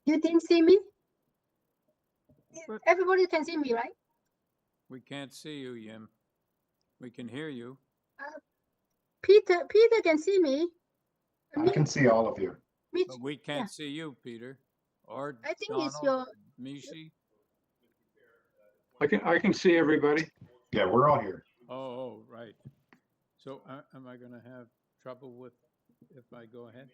You didn't see me? But Everybody can see me, right? we can't see you, Yim. We can hear you. Peter can see me. I can see all of you. Me, But we can't see you, Peter. Or I think it's Donald, your. Mishi. I can see everybody. Yeah, we're all here. Oh, right. So am I going to have trouble with if I go ahead?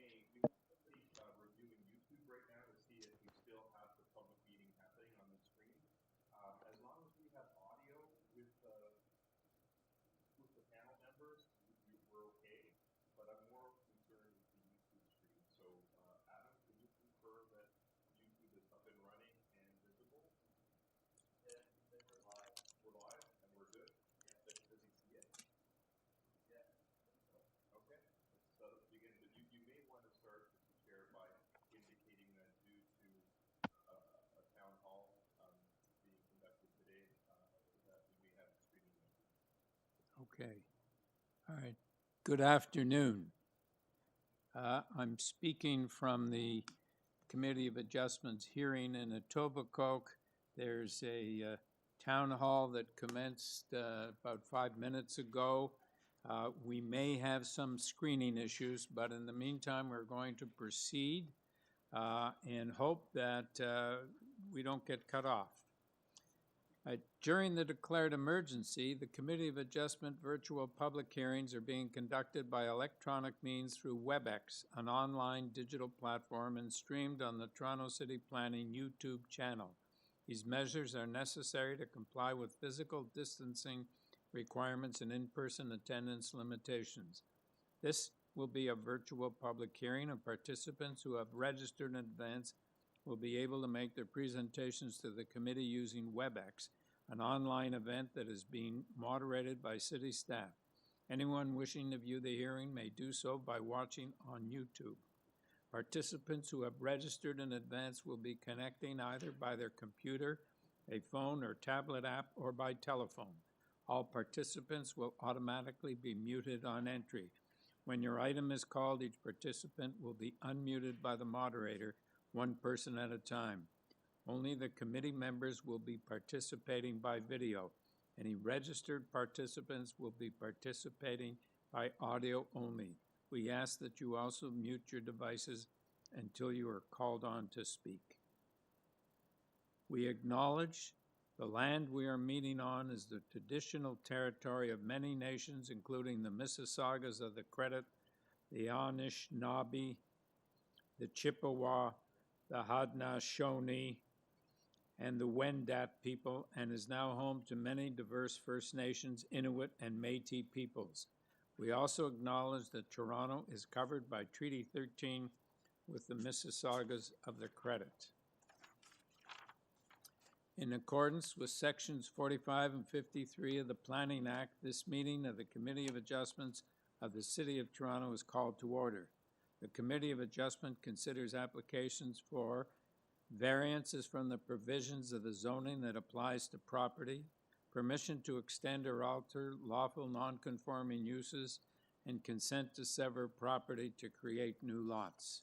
Okay. All right. Good afternoon. I'm speaking from the Committee of Adjustments hearing in Etobicoke. There's a town hall that commenced about 5 minutes ago. We may have some screening issues, but in the meantime, we're going to proceed and hope that we don't get cut off. During the declared emergency, the Committee of Adjustment virtual public hearings are being conducted by electronic means through WebEx, an online digital platform, and streamed on the Toronto City Planning YouTube channel. These measures are necessary to comply with physical distancing requirements and in-person attendance limitations. This will be a virtual public hearing, and participants who have registered in advance will be able to make their presentations to the committee using WebEx, an online event that is being moderated by city staff. Anyone wishing to view the hearing may do so by watching on YouTube. Participants who have registered in advance will be connecting either by their computer, a phone or tablet app, or by telephone. All participants will automatically be muted on entry. When your item is called, each participant will be unmuted by the moderator, one person at a time. Only the committee members will be participating by video. Any registered participants will be participating by audio only. We ask that you also mute your devices until you are called on to speak. We acknowledge the land we are meeting on is the traditional territory of many nations, including the Mississaugas of the Credit, the Anishinaabe, the Chippewa, the Haudenosaunee, and the Wendat people, and is now home to many diverse First Nations, Inuit, and Métis peoples. We also acknowledge that Toronto is covered by Treaty 13 with the Mississaugas of the Credit. In accordance with Sections 45 and 53 of the Planning Act, this meeting of the Committee of Adjustments of the City of Toronto is called to order. The Committee of Adjustment considers applications for variances from the provisions of the zoning that applies to property, permission to extend or alter lawful non-conforming uses, and consent to sever property to create new lots.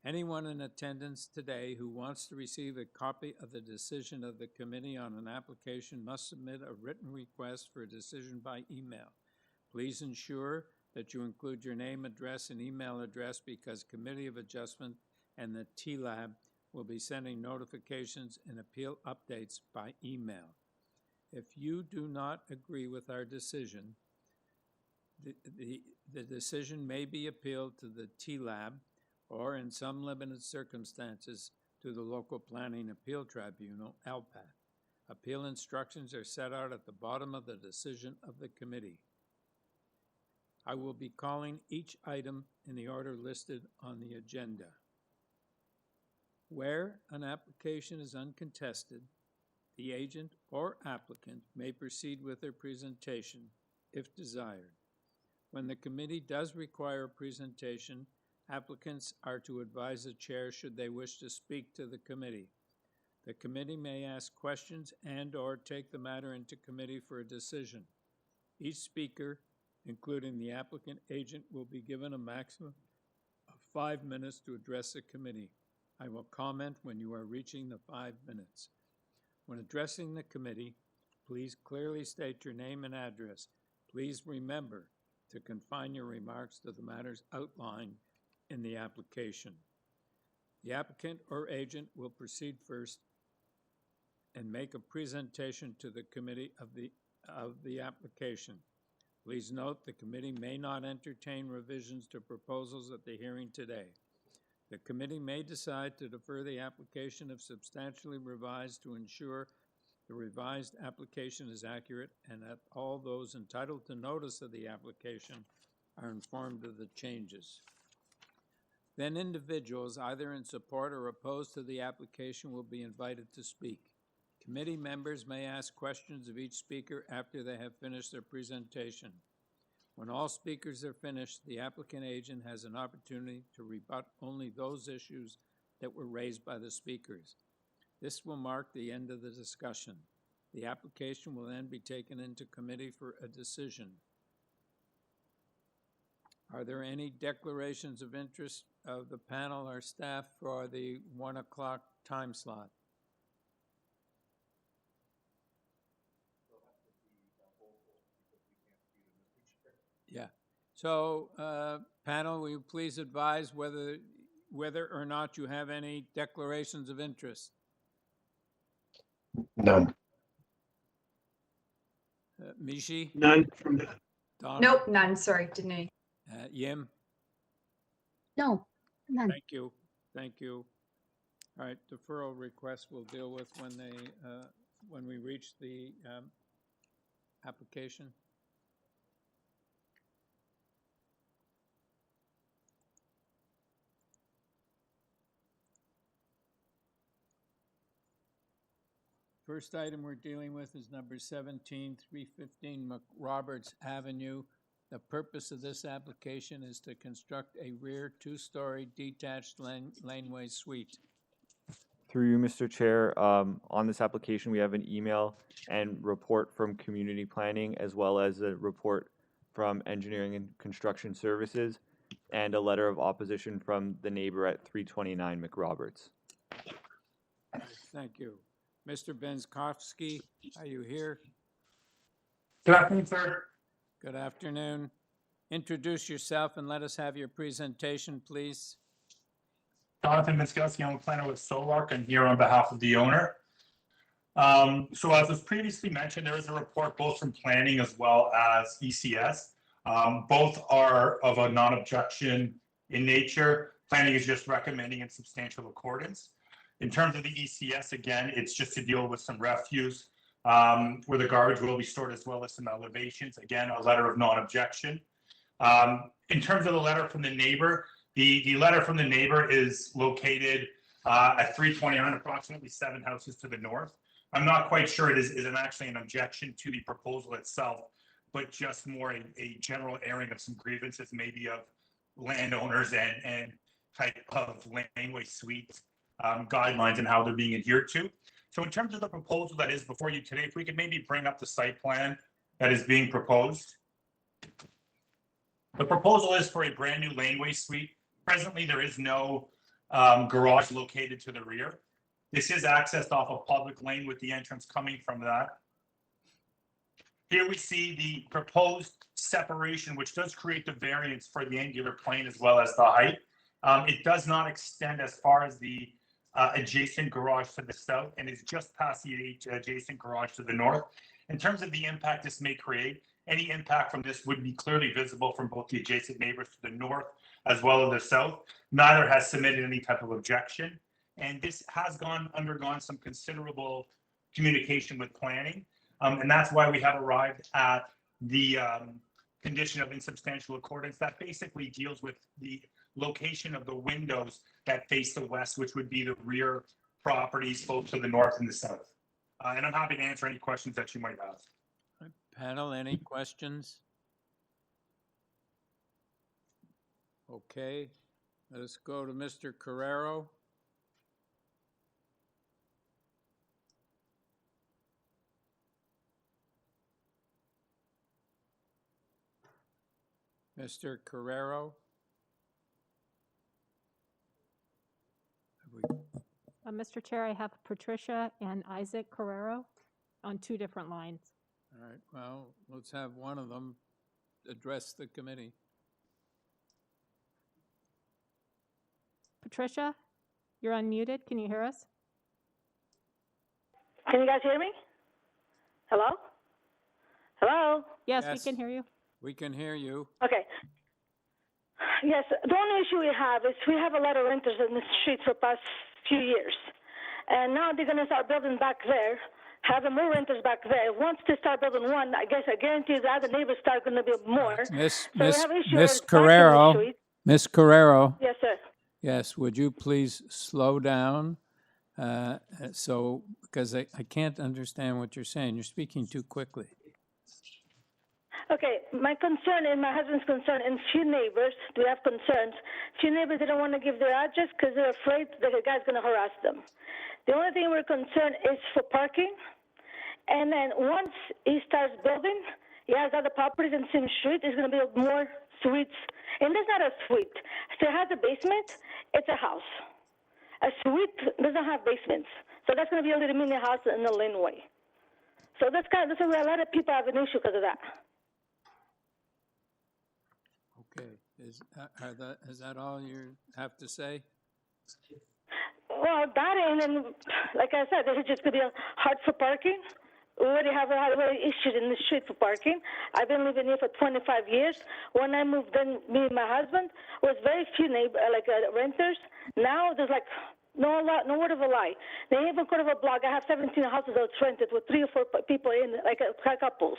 Anyone in attendance today who wants to receive a copy of the decision of the committee on an application must submit a written request for a decision by email. Please ensure that you include your name, address, and email address because Committee of Adjustment and the TLAB will be sending notifications and appeal updates by email. If you do not agree with our decision, the decision may be appealed to the TLAB or in some limited circumstances to the Local Planning Appeal Tribunal, LPAT. Appeal instructions are set out at the bottom of the decision of the committee. I will be calling each item in the order listed on the agenda. Where an application is uncontested, the agent or applicant may proceed with their presentation if desired. When the committee does require a presentation, applicants are to advise the chair should they wish to speak to the committee. The committee may ask questions and/or take the matter into committee for a decision. Each speaker, including the applicant agent, will be given a maximum of 5 minutes to address the committee. I will comment when you are reaching the 5 minutes. When addressing the committee, please clearly state your name and address. Please remember to confine your remarks to the matters outlined in the application. The applicant or agent will proceed first and make a presentation to the committee of the application. Please note the committee may not entertain revisions to proposals at the hearing today. The committee may decide to defer the application if substantially revised to ensure the revised application is accurate and that all those entitled to notice of the application are informed of the changes. Then individuals, either in support or opposed to the application, will be invited to speak. Committee members may ask questions of each speaker after they have finished their presentation. When all speakers are finished, the applicant agent has an opportunity to rebut only those issues that were raised by the speakers. This will mark the end of the discussion. The application will then be taken into committee for a decision. Are there any declarations of interest of the panel or staff for the 1 o'clock time slot? Yeah. So, panel, will you please advise whether or not you have any declarations of interest? None. Mishi? None from the. Don? Nope, none, sorry, didn't any. Yim? No, none. Thank you. Thank you. All right, deferral requests we'll deal with when we reach the application. First item we're dealing with is number 17, 315 McRoberts Avenue. The purpose of this application is to construct a rear two-story detached laneway suite. Through you, Mr. Chair, on this application, we have an email and report from Community Planning, as well as a report from Engineering and Construction Services, and a letter of opposition from the neighbor at 329 McRoberts. Thank you. Mr. Benskowski, are you here? Good afternoon, sir. Good afternoon. Introduce yourself and let us have your presentation, please. Jonathan Miskowski, I'm a planner with Solark. I'm here on behalf of the owner. So as was previously mentioned, there is a report both from planning as well as ECS. Both are of a non-objection in nature. Planning is just recommending in substantial accordance. In terms of the ECS, again, it's just to deal with some refuse where the garbage will be stored, as well as some elevations. Again, a letter of non-objection. In terms of the letter from the neighbor, the letter from the neighbor is located at 329, approximately 7 houses to the north. I'm not quite sure it isn't actually an objection to the proposal itself, but just more a general airing of some grievances, maybe of landowners and type of laneway suites guidelines and how they're being adhered to. So in terms of the proposal that is before you today, if we could maybe bring up the site plan that is being proposed. The proposal is for a brand new laneway suite. Presently, there is no garage located to the rear. This is accessed off a public lane with the entrance coming from that. Here we see the proposed separation, which does create the variance for the angular plane as well as the height. It does not extend as far as the adjacent garage to the south, and is just past the adjacent garage to the north. In terms of the impact this may create, any impact from this would be clearly visible from both the adjacent neighbors to the north as well as the south. Neither has submitted any type of objection, and this has undergone some considerable communication with planning, and that's why we have arrived at the condition of insubstantial accordance that basically deals with the location of the windows that face the west, which would be the rear properties both to the north and the south. And I'm happy to answer any questions that you might have. Panel, any questions? Okay, let's go to Mr. Carrero. Mr. Carrero? Have we Mr. Chair, I have Patricia and Isaac Carrero on 2 different lines. All right, well, let's have one of them address the committee. Patricia, you're unmuted. Can you hear us? Can you guys hear me? Hello? Hello? Yes, Yes. we can hear you. We can hear you. Okay. Yes, the only issue we have is we have a lot of renters in the street for the past few years. And now they're going to start building back there, having more renters back there. Once they start building one, I guess I guarantee that the neighbors start going to build more. Miss So we have an issue Miss with parking in the Carrero, street. Miss Carrero, Yes, sir. yes, would you please slow down? Because I can't understand what you're saying. You're speaking too quickly. Okay, my concern and my husband's concern, and few neighbors, we have concerns. Few neighbors, they don't want to give their address because they're afraid that the guy's going to harass them. The only thing we're concerned is for parking. And then once he starts building, he has other properties in the same street, he's going to build more suites. And it's not a suite. So it has a basement, it's a house. A suite doesn't have basements. So that's going to be a little mini house in the laneway. So that's where a lot of people have an issue because of that. Okay, is that all you have to say? Well, that and like I said, it's just going to be hard for parking. We already have a lot of issues in the street for parking. I've been living here for 25 years. When I moved in, me and my husband, was very few renters. Now there's like no word of a lie. The neighborhood quarter of a block, I have 17 houses that's rented with 3 or 4 people in, like couples.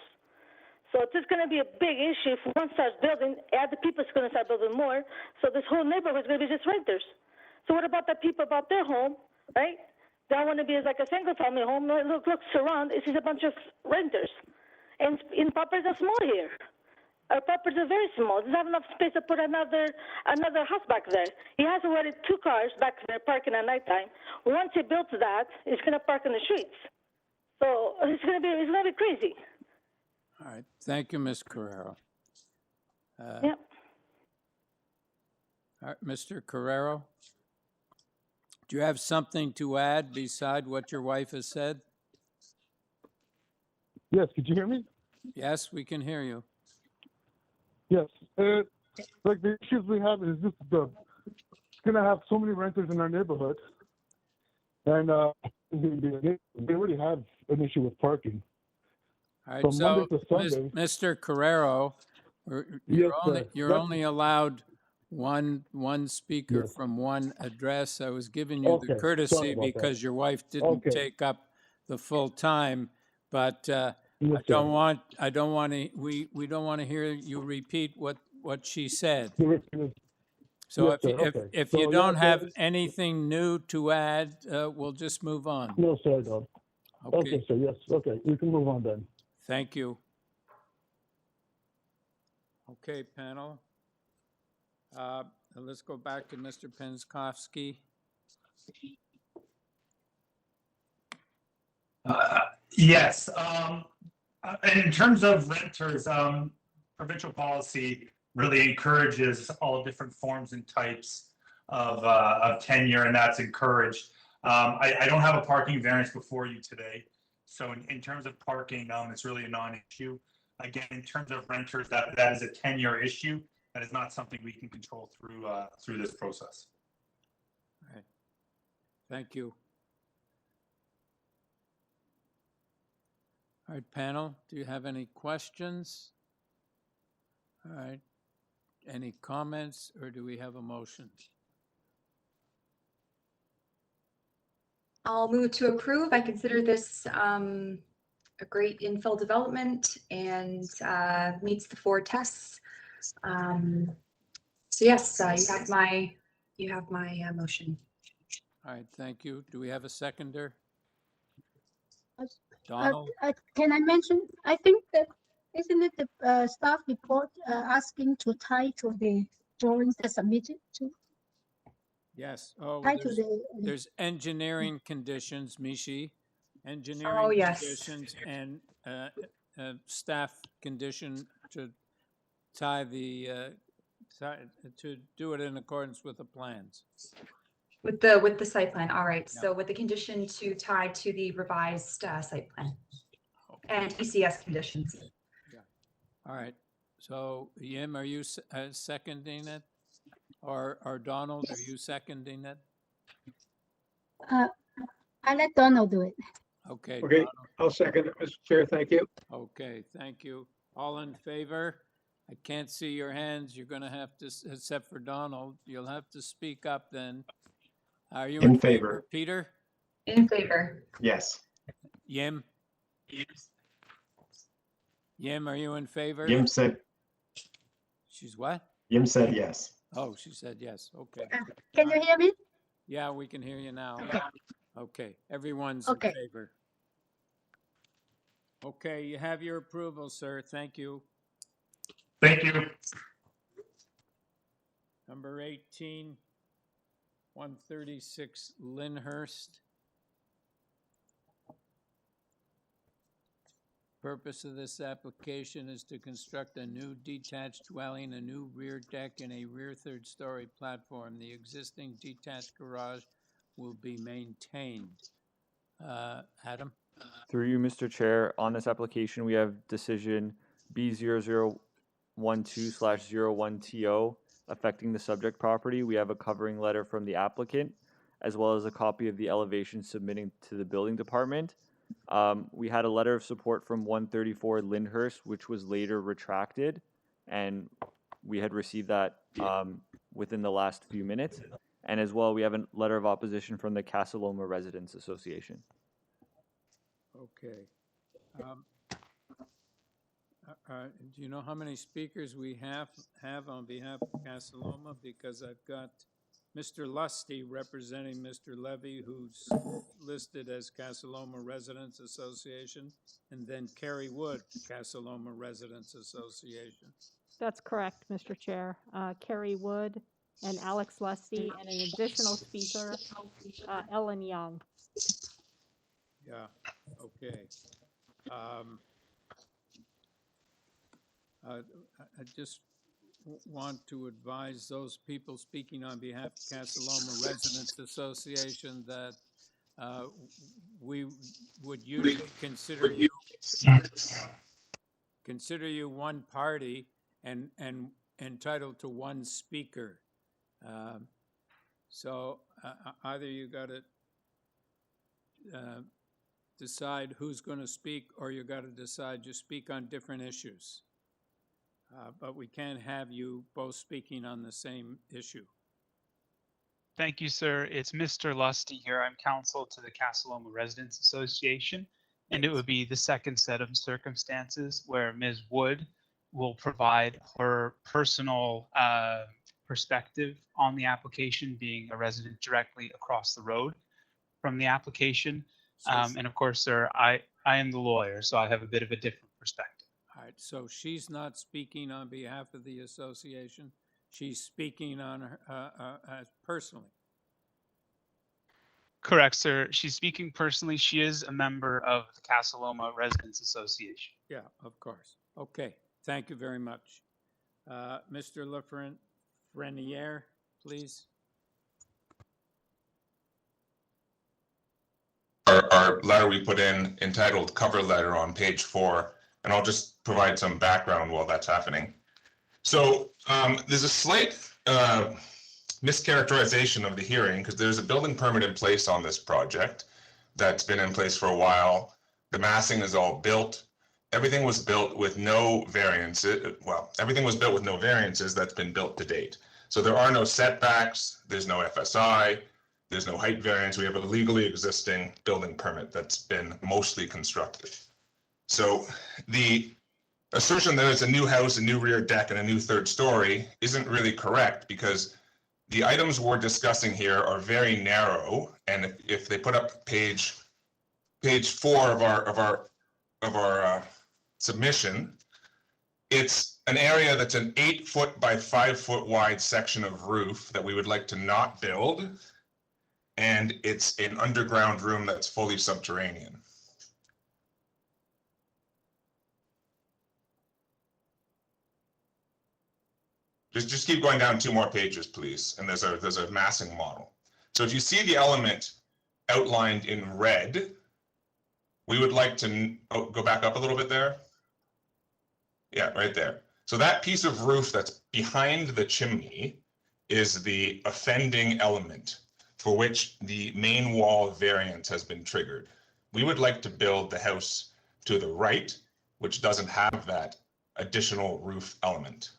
So it's just going to be a big issue. If one starts building, other people's going to start building more. So this whole neighborhood is going to be just renters. So what about the people about their home, right? They don't want to be like a single-family home. Look around. It's just a bunch of renters. And in properties are small here. Our properties are very small. There's not enough space to put another house back there. He has already 2 cars back there parking at nighttime. Once he builds that, he's going to park in the streets. So it's going to be crazy. All right, thank you, Ms. Carrero. Yep. All right, Mr. Carrero, do you have something to add beside what your wife has said? Yes, could you hear me? Yes, we can hear you. Yes. Like the issues we have is just gonna have so many renters in our neighborhood, and they already have an issue with parking. All right, From so, Monday to Sunday. Mr. Carrero, Yes, sir. you're only allowed one speaker Yes. from one address. I was giving you Okay, the sorry courtesy about that. because your wife didn't Okay. take up the full time, but Yes, we sir. don't want to hear you repeat what she said. So Yes, sir. Okay. if So, you don't yeah, have so- anything new to add, we'll just move on. No, sir, I don't. Okay, Okay, sir. Yes. Okay, we can move on then. thank you. Okay, panel. Let's go back to Mr. Penskowski. Yes. And in terms of renters, provincial policy really encourages all different forms and types of tenure, and that's encouraged. I don't have a parking variance before you today. So in terms of parking, it's really a non-issue. Again, in terms of renters, that is a tenure issue. That is not something we can control through this process. All right. Thank you. All right, panel, do you have any questions? All right. Any comments, or do we have a motion? I'll move to approve. I consider this a great infill development and meets the 4 tests. So yes, you have my motion. All right, thank you. Do we have a seconder? Uh, Donald? Can I mention, I think that, isn't it the staff report asking to tie to the drawings that submitted to? Yes. Oh, Tie to there's engineering conditions, Mishi. Oh, Engineering yes. conditions and staff condition to tie to do it in accordance with the plans. With the site plan, all right. Yeah. So with the condition to tie to the revised site plan and ECS conditions. All right. So Yim, are you seconding it? Or Donald, are you seconding it? I let Donald do it. Okay. Okay, Donald. I'll second it, Mr. Chair. Thank you. Okay, thank you. All in favor? I can't see your hands. You're gonna have to, except for Donald, you'll have to speak up then. Are you In in favor, favor. Peter? In favor. Yes. Yim? Yim, are you in favor? Yim said She's what? yes. Oh, she said yes. Okay. Can you hear me? Yeah, we can hear you now. Okay. Okay, everyone's Okay. in favor. Okay, you have your approval, sir. Thank you. Thank you. Number 18, 136 Lyndhurst. Purpose of this application is to construct a new detached dwelling, a new rear deck, and a rear third-story platform. The existing detached garage will be maintained. Adam? Through you, Mr. Chair, on this application, we have decision B0012/01TO affecting the subject property. We have a covering letter from the applicant, as well as a copy of the elevation submitting to the building department. We had a letter of support from 134 Lyndhurst, which was later retracted, and we had received that within the last few minutes. And as well, we have a letter of opposition from the Casa Loma Residents Association. Okay. Do you know how many speakers we have on behalf of Casa Loma? Because I've got Mr. Lusty representing Mr. Levy, who's listed as Casa Loma Residents Association, and then Kerry Wood, Casa Loma Residents Association. That's correct, Mr. Chair. Kerry Wood and Alex Lusty, and an additional speaker, Ellen Young. Yeah, okay. I just want to advise those people speaking on behalf of Casa Loma Residents Association that we would usually consider you one party and entitled to one speaker. So either you got to decide who's going to speak, or you got to decide you speak on different issues. But we can't have you both speaking on the same issue. Thank you, sir. It's Mr. Lusty here. I'm counsel to the Casa Loma Residents Association, and it would be the second set of circumstances where Ms. Wood will provide her personal perspective on the application, being a resident directly across the road from the application. And of course, sir, I am the lawyer, so I have a bit of a different perspective. All right, so she's not speaking on behalf of the association. She's speaking on her personally. Correct, sir. She's speaking personally. She is a member of the Casa Loma Residents Association. Yeah, of course. Okay, thank you very much. Mr. Lafreniere, please. Our letter we put in entitled cover letter on page 4, and I'll just provide some background while that's happening. So there's a slight mischaracterization of the hearing because there's a building permit in place on this project that's been in place for a while. The massing is all built. Everything was built with no variances. Well, everything was built with no variances that's been built to date. So there are no setbacks. There's no FSI. There's no height variance. We have a legally existing building permit that's been mostly constructed. So the assertion that it's a new house, a new rear deck, and a new third story isn't really correct because the items we're discussing here are very narrow. And if they put up page 4 of our submission, it's an area that's an 8-foot by 5-foot wide section of roof that we would like to not build. And it's an underground room that's fully subterranean. Just keep going down 2 more pages, please. And there's a massing model. So if you see the element outlined in red, we would like to go back up a little bit there. Yeah, right there. So that piece of roof that's behind the chimney is the offending element for which the main wall variance has been triggered. We would like to build the house to the right, which doesn't have that additional roof element.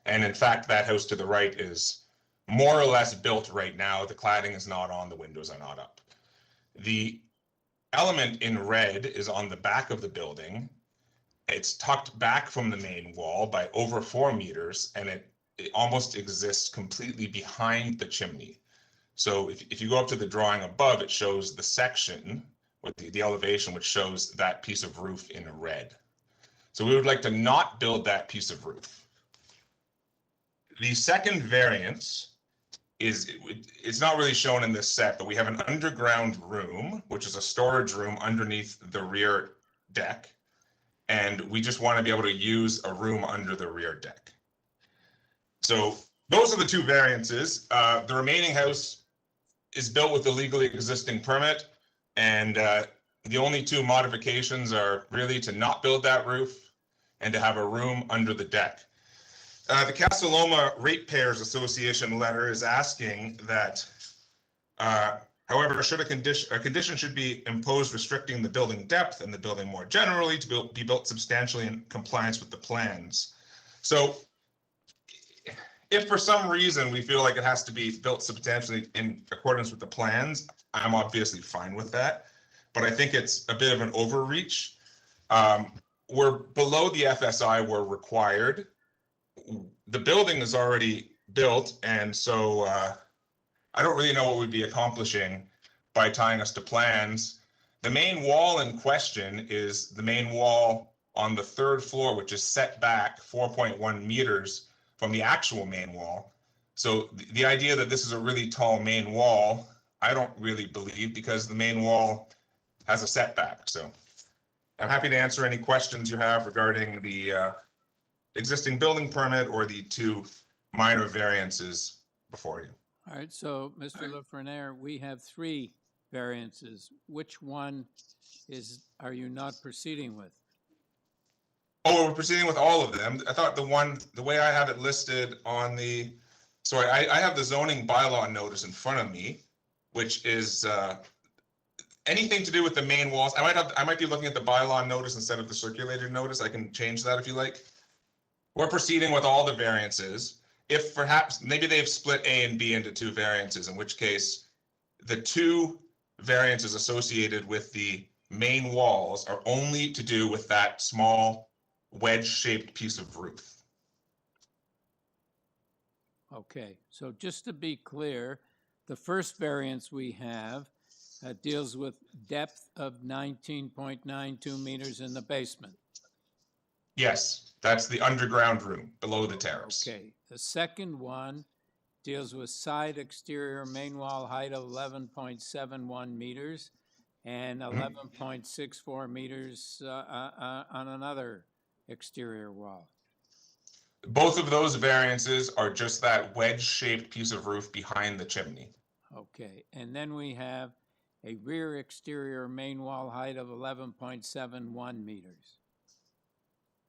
And in fact, that house to the right is more or less built right now. The cladding is not on, the windows are not up. The element in red is on the back of the building. It's tucked back from the main wall by over 4 meters, and it almost exists completely behind the chimney. So if you go up to the drawing above, it shows the section with the elevation, which shows that piece of roof in red. So we would like to not build that piece of roof. The second variance is, it's not really shown in this set, but we have an underground room, which is a storage room underneath the rear deck. And we just want to be able to use a room under the rear deck. So those are the two variances. The remaining house is built with the legally existing permit, and the only two modifications are really to not build that roof and to have a room under the deck. The Casa Loma Ratepayers Association letter is asking that, however, should a condition should be imposed restricting the building depth and the building more generally to be built substantially in compliance with the plans. So if for some reason we feel like it has to be built substantially in accordance with the plans, I'm obviously fine with that. But I think it's a bit of an overreach. We're below the FSI we're required. The building is already built, and so I don't really know what we'd be accomplishing by tying us to plans. The main wall in question is the main wall on the 3rd floor, which is set back 4.1 meters from the actual main wall. So the idea that this is a really tall main wall, I don't really believe, because the main wall has a setback. So I'm happy to answer any questions you have regarding the existing building permit or the two minor variances before you. All right, so Mr. Lafreniere, we have 3 variances. Which one are you not proceeding with? Oh, we're proceeding with all of them. I thought the way I have it listed on the, sorry, I have the zoning bylaw notice in front of me, which is anything to do with the main walls. I might be looking at the bylaw notice instead of the circulated notice. I can change that if you like. We're proceeding with all the variances. If perhaps maybe they've split A and B into 2 variances, in which case the 2 variances associated with the main walls are only to do with that small wedge-shaped piece of roof. Okay, so just to be clear, the first variance we have deals with depth of 19.92 meters in the basement. Yes, that's the underground room below the terrace. Okay, the second one deals with side exterior main wall height of 11.71 meters and 11.64 meters on another exterior wall. Both of those variances are just that wedge-shaped piece of roof behind the chimney. Okay, and then we have a rear exterior main wall height of 11.71 meters.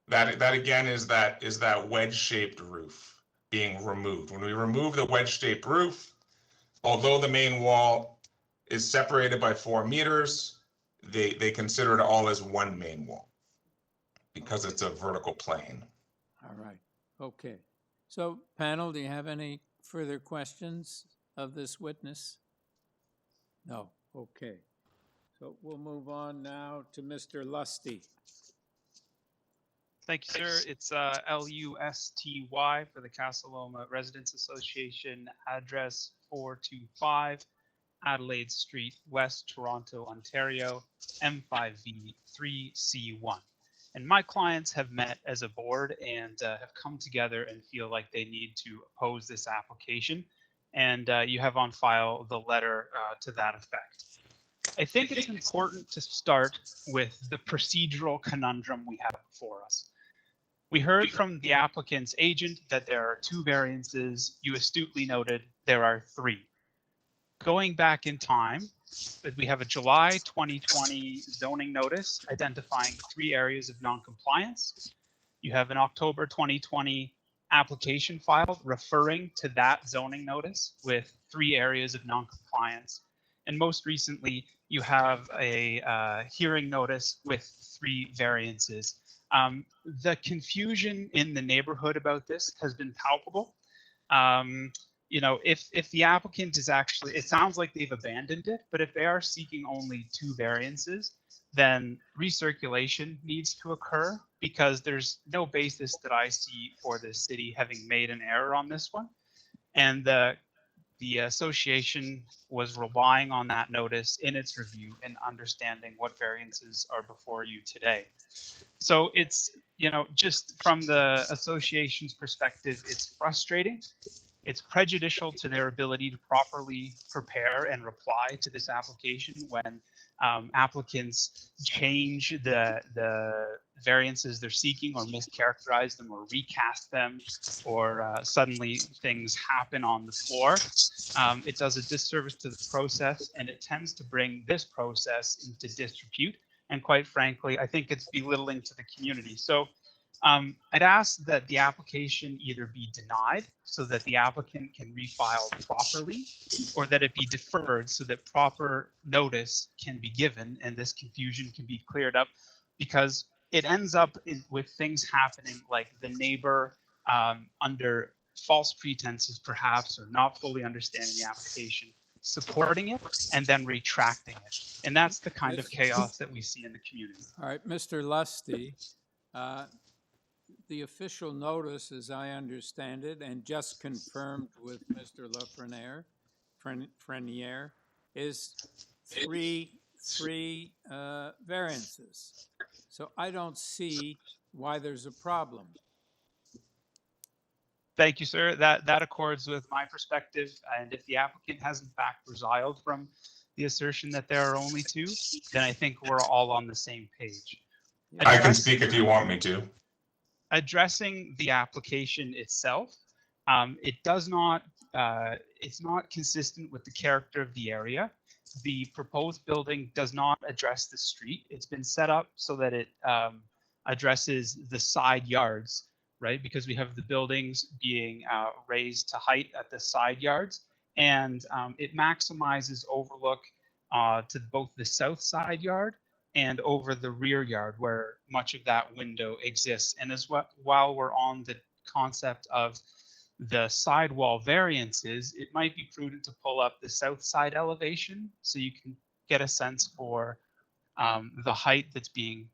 That again is that wedge-shaped roof being removed. When we remove the wedge-shaped roof, although the main wall is separated by 4 meters, they consider it all as one main wall because it's a vertical plane. All right. Okay. So, panel, do you have any further questions of this witness? No. Okay. So we'll move on now to Mr. Lusty. Thank you, sir. It's LUSTY for the Casa Loma Residents Association, address 425 Adelaide Street, West Toronto, Ontario, M5V3C1. And my clients have met as a board and have come together and feel like they need to oppose this application. And you have on file the letter to that effect. I think it's important to start with the procedural conundrum we have before us. We heard from the applicant's agent that there are 2 variances. You astutely noted there are 3. going back in time, we have a July 2020 zoning notice identifying 3 areas of non-compliance. You have an October 2020 application filed referring to that zoning notice with 3 areas of non-compliance. And most recently, you have a hearing notice with 3 variances. The confusion in the neighborhood about this has been palpable. You know, if the applicant is actually, it sounds like they've abandoned it, but if they are seeking only 2 variances, then recirculation needs to occur because there's no basis that I see for the city having made an error on this one. And the association was relying on that notice in its review and understanding what variances are before you today. So it's, you know, just from the association's perspective, it's frustrating. It's prejudicial to their ability to properly prepare and reply to this application when applicants change the variances they're seeking or mischaracterize them or recast them, or suddenly things happen on the floor. It does a disservice to the process, and it tends to bring this process into disrepute. And quite frankly, I think it's belittling to the community. So I'd ask that the application either be denied so that the applicant can refile properly, or that it be deferred so that proper notice can be given and this confusion can be cleared up, because it ends up with things happening like the neighbor under false pretenses perhaps, or not fully understanding the application, supporting it and then retracting it. And that's the kind of chaos that we see in the community. All right, Mr. Lusty, the official notice, as I understand it, and just confirmed with Mr. Lafreniere, is three variances. So I don't see why there's a problem. Thank you, sir. That accords with my perspective. And if the applicant has in fact resiled from the assertion that there are only 2, then I think we're all on the same page. I can speak if you want me to. Addressing the application itself, it does not, it's not consistent with the character of the area. The proposed building does not address the street. It's been set up so that it addresses the side yards, right? Because we have the buildings being raised to height at the side yards, and it maximizes overlook to both the south side yard and over the rear yard where much of that window exists. And as well, while we're on the concept of the sidewall variances, it might be prudent to pull up the south side elevation so you can get a sense for the height that's being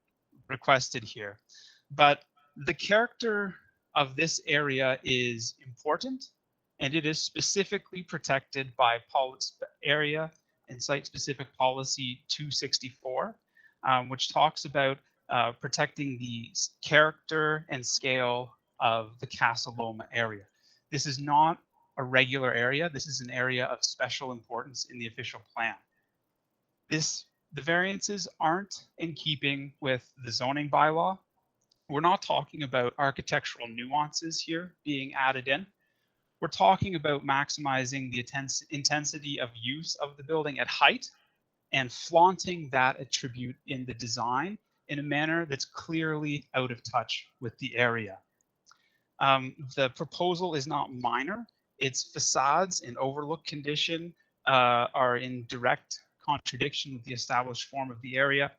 requested here. But the character of this area is important, and it is specifically protected by area and site-specific policy 264. Which talks about protecting the character and scale of the Casa Loma area. This is not a regular area. This is an area of special importance in the official plan. The variances aren't in keeping with the zoning bylaw. We're not talking about architectural nuances here being added in. We're talking about maximizing the intensity of use of the building at height and flaunting that attribute in the design in a manner that's clearly out of touch with the area. The proposal is not minor. Its facades and overlook condition are in direct contradiction with the established form of the area.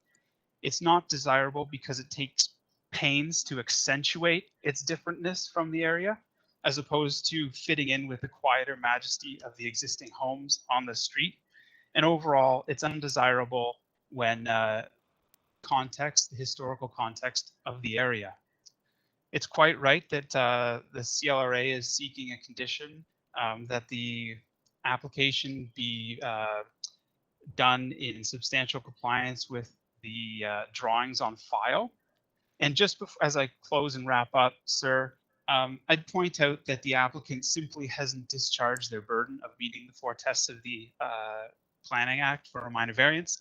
It's not desirable because it takes pains to accentuate its differentness from the area, as opposed to fitting in with the quieter majesty of the existing homes on the street. And overall, it's undesirable when the historical context of the area. It's quite right that the CLRA is seeking a condition that the application be done in substantial compliance with the drawings on file. And just before, as I close and wrap up, sir, I'd point out that the applicant simply hasn't discharged their burden of meeting the 4 tests of the Planning Act for a minor variance.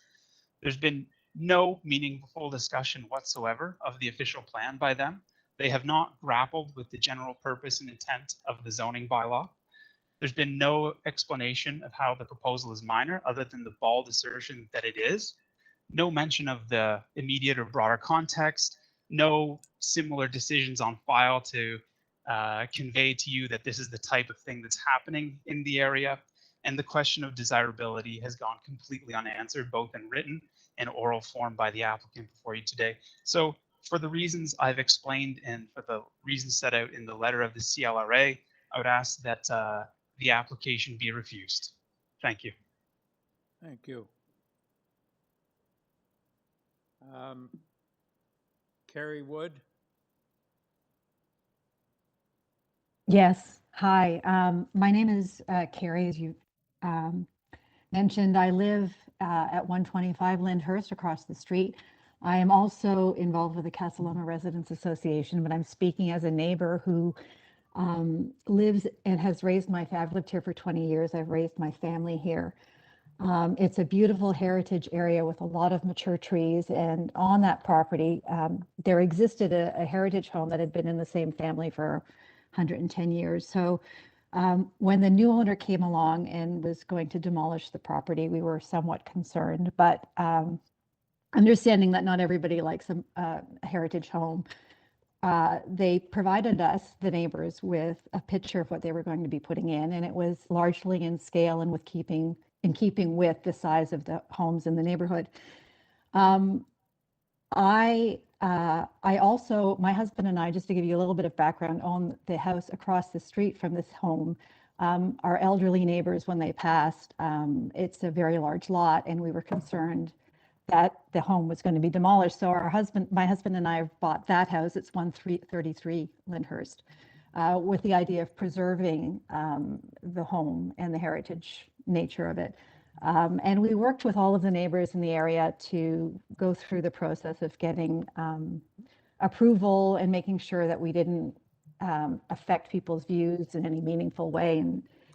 There's been no meaningful discussion whatsoever of the official plan by them. They have not grappled with the general purpose and intent of the zoning bylaw. There's been no explanation of how the proposal is minor other than the bald assertion that it is. No mention of the immediate or broader context, no similar decisions on file to convey to you that this is the type of thing that's happening in the area. And the question of desirability has gone completely unanswered, both in written and oral form by the applicant before you today. So for the reasons I've explained and for the reasons set out in the letter of the CLRA, I would ask that the application be refused. Thank you. Thank you. Carrie Wood? Yes. Hi. My name is Carrie, as you mentioned. I live at 125 Lyndhurst across the street. I am also involved with the Casaloma Residents Association, but I'm speaking as a neighbor who lives and has raised I've lived here for 20 years. I've raised my family here. It's a beautiful heritage area with a lot of mature trees, and on that property, there existed a heritage home that had been in the same family for 110 years. So when the new owner came along and was going to demolish the property, we were somewhat concerned, but understanding that not everybody likes a heritage home, they provided us, the neighbors, with a picture of what they were going to be putting in, and it was largely in scale and in keeping with the size of the homes in the neighborhood. I also, my husband and I, just to give you a little bit of background, own the house across the street from this home. Our elderly neighbors, when they passed, it's a very large lot, and we were concerned that the home was going to be demolished. So my husband and I bought that house. It's 133 Lyndhurst, with the idea of preserving the home and the heritage nature of it. And we worked with all of the neighbors in the area to go through the process of getting approval and making sure that we didn't affect people's views in any meaningful way,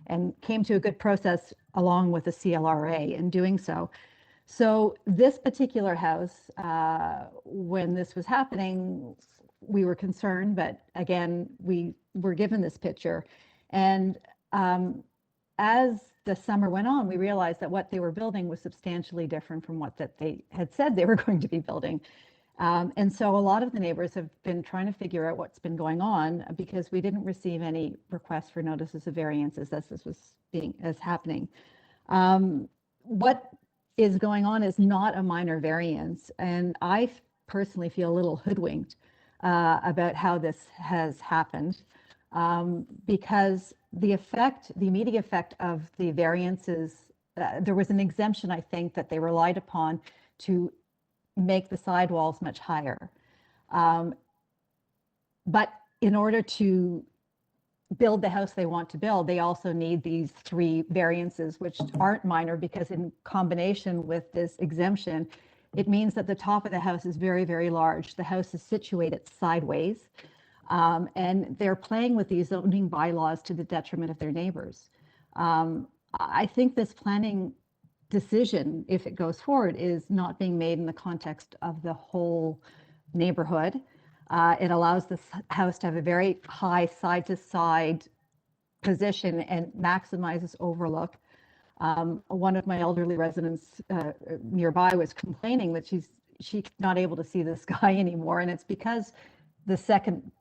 and came to a good process along with the CLRA in doing so. So this particular house, when this was happening, we were concerned, but again, we were given this picture. And as the summer went on, we realized that what they were building was substantially different from what that they had said they were going to be building. And so a lot of the neighbors have been trying to figure out what's been going on, because we didn't receive any requests for notices of variances as this was happening. What is going on is not a minor variance, and I personally feel a little hoodwinked about how this has happened, because the immediate effect of the variances, there was an exemption, I think, that they relied upon to make the sidewalls much higher. But in order to build the house they want to build, they also need these 3 variances, which aren't minor, because in combination with this exemption, it means that the top of the house is very, very large. The house is situated sideways, and they're playing with these zoning bylaws to the detriment of their neighbors. I think this planning decision, if it goes forward, is not being made in the context of the whole neighborhood. It allows this house to have a very high side-to-side position and maximizes overlook. One of my elderly residents nearby was complaining that she's not able to see the sky anymore, and it's because the second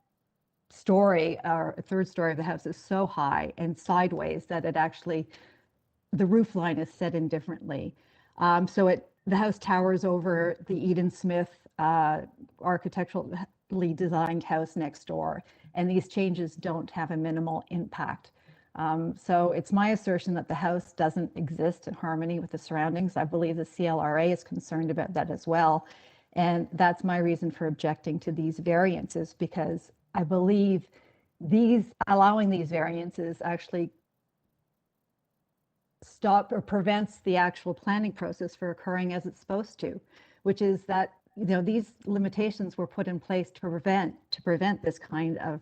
story or third story of the house is so high and sideways that it actually, the roof line is set in differently. So the house towers over the Eden Smith architecturally designed house next door, and these changes don't have a minimal impact. So it's my assertion that the house doesn't exist in harmony with the surroundings. I believe the CLRA is concerned about that as well. And that's my reason for objecting to these variances, because I believe allowing these variances actually prevents the actual planning process from occurring as it's supposed to, which is that, these limitations were put in place to prevent this kind of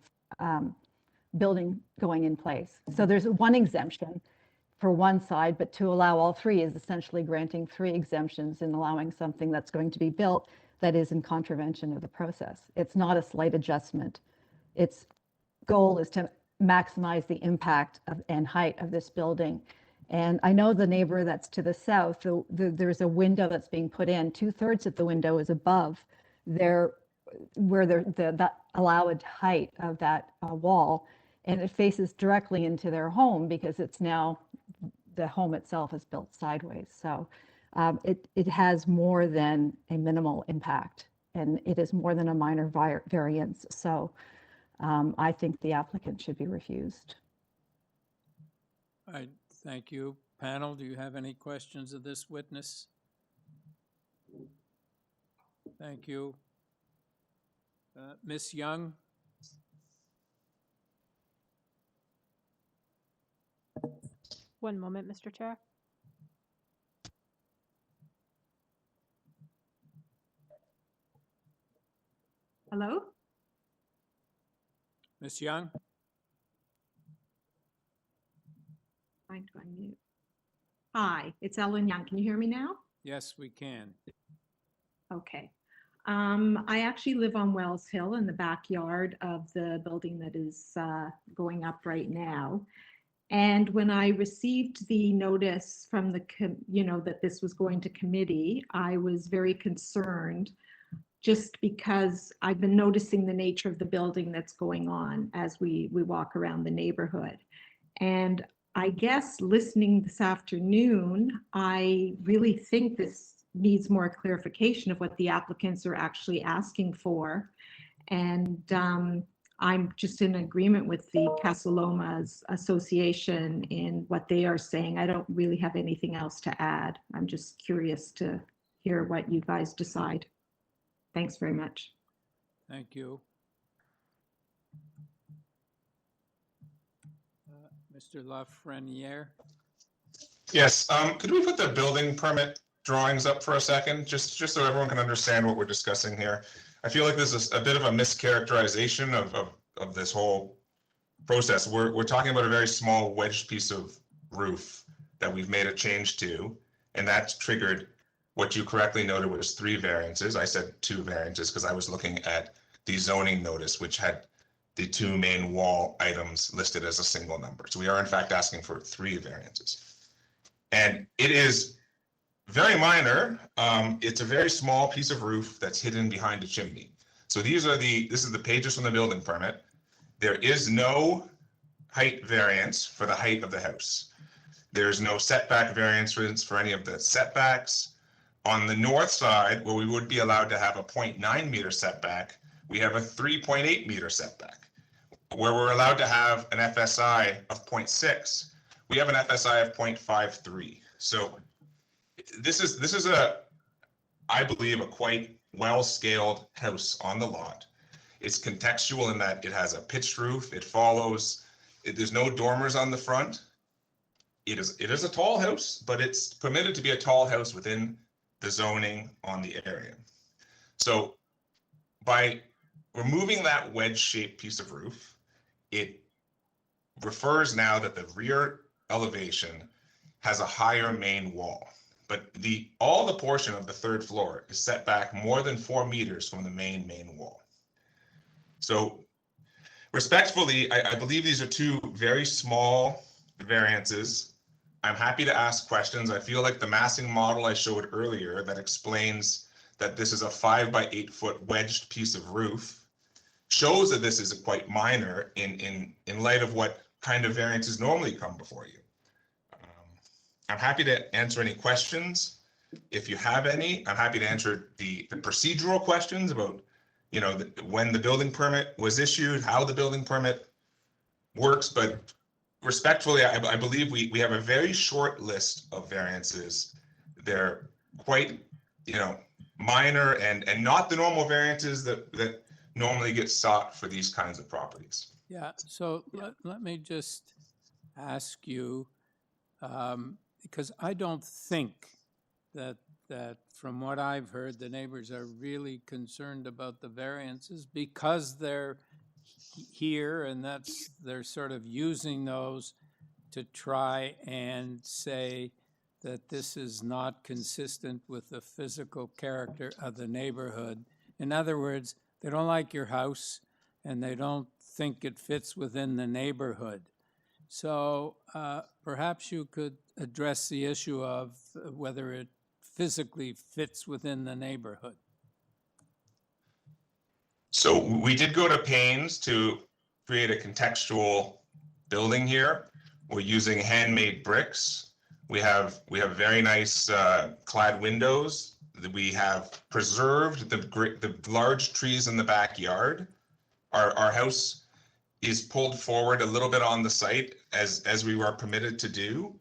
building going in place. So there's one exemption for one side, but to allow all 3 is essentially granting 3 exemptions and allowing something that's going to be built that is in contravention of the process. It's not a slight adjustment. Its goal is to maximize the impact and height of this building. And I know the neighbor that's to the south, there's a window that's being put in. 2/3 of the window is above the allowed height of that wall, and it faces directly into their home because it's now, the home itself is built sideways. So it has more than a minimal impact, and it is more than a minor variance. So I think the applicant should be refused. All right, thank you. Panel, do you have any questions of this witness? Thank you. Ms. Young? One moment, Mr. Chair. Hello? Ms. Young? Trying to unmute. Hi, it's Ellen Young. Can you hear me now? Yes, we can. Okay. I actually live on Wells Hill in the backyard of the building that is going up right now. And when I received the notice from the, that this was going to committee, I was very concerned just because I've been noticing the nature of the building that's going on as we walk around the neighborhood. And I guess listening this afternoon, I really think this needs more clarification of what the applicants are actually asking for. And I'm just in agreement with the Casa Loma's Association in what they are saying. I don't really have anything else to add. I'm just curious to hear what you guys decide. Thanks very much. Thank you. Mr. Lafreniere? Yes, could we put the building permit drawings up for a second, just so everyone can understand what we're discussing here? I feel like this is a bit of a mischaracterization of this whole process. We're talking about a very small wedged piece of roof that we've made a change to, and that's triggered what you correctly noted was 3 variances. I said 2 variances because I was looking at the zoning notice, which had the 2 main wall items listed as a single number. So we are in fact asking for 3 variances. And it is very minor. It's a very small piece of roof that's hidden behind a chimney. So this is the pages from the building permit. There is no height variance for the height of the house. There's no setback variance for any of the setbacks. On the north side, where we would be allowed to have a 0.9 meter setback, we have a 3.8 meter setback. Where we're allowed to have an FSI of 0.6, we have an FSI of 0.53. So this is I believe, a quite well-scaled house on the lot. It's contextual in that it has a pitched roof. There's no dormers on the front. It is a tall house, but it's permitted to be a tall house within the zoning on the area. So by removing that wedge-shaped piece of roof, it refers now that the rear elevation has a higher main wall, but all the portion of the 3rd floor is set back more than 4 meters from the main wall. So respectfully, I believe these are 2 very small variances. I'm happy to ask questions. I feel like the massing model I showed earlier that explains that this is a 5 by 8 foot wedged piece of roof shows that this is quite minor in light of what kind of variances normally come before you. I'm happy to answer any questions. If you have any, I'm happy to answer the procedural questions about, when the building permit was issued, how the building permit works, but respectfully, I believe we have a very short list of variances. They're quite, minor and not the normal variances that normally get sought for these kinds of properties. Yeah, so let me just ask you, because I don't think that from what I've heard, the neighbors are really concerned about the variances because they're here and they're sort of using those to try and say that this is not consistent with the physical character of the neighborhood. In other words, they don't like your house and they don't think it fits within the neighborhood. So perhaps you could address the issue of whether it physically fits within the neighborhood. So we did go to pains to create a contextual building here. We're using handmade bricks. We have very nice clad windows. We have preserved the large trees in the backyard. Our house is pulled forward a little bit on the site as we were permitted to do.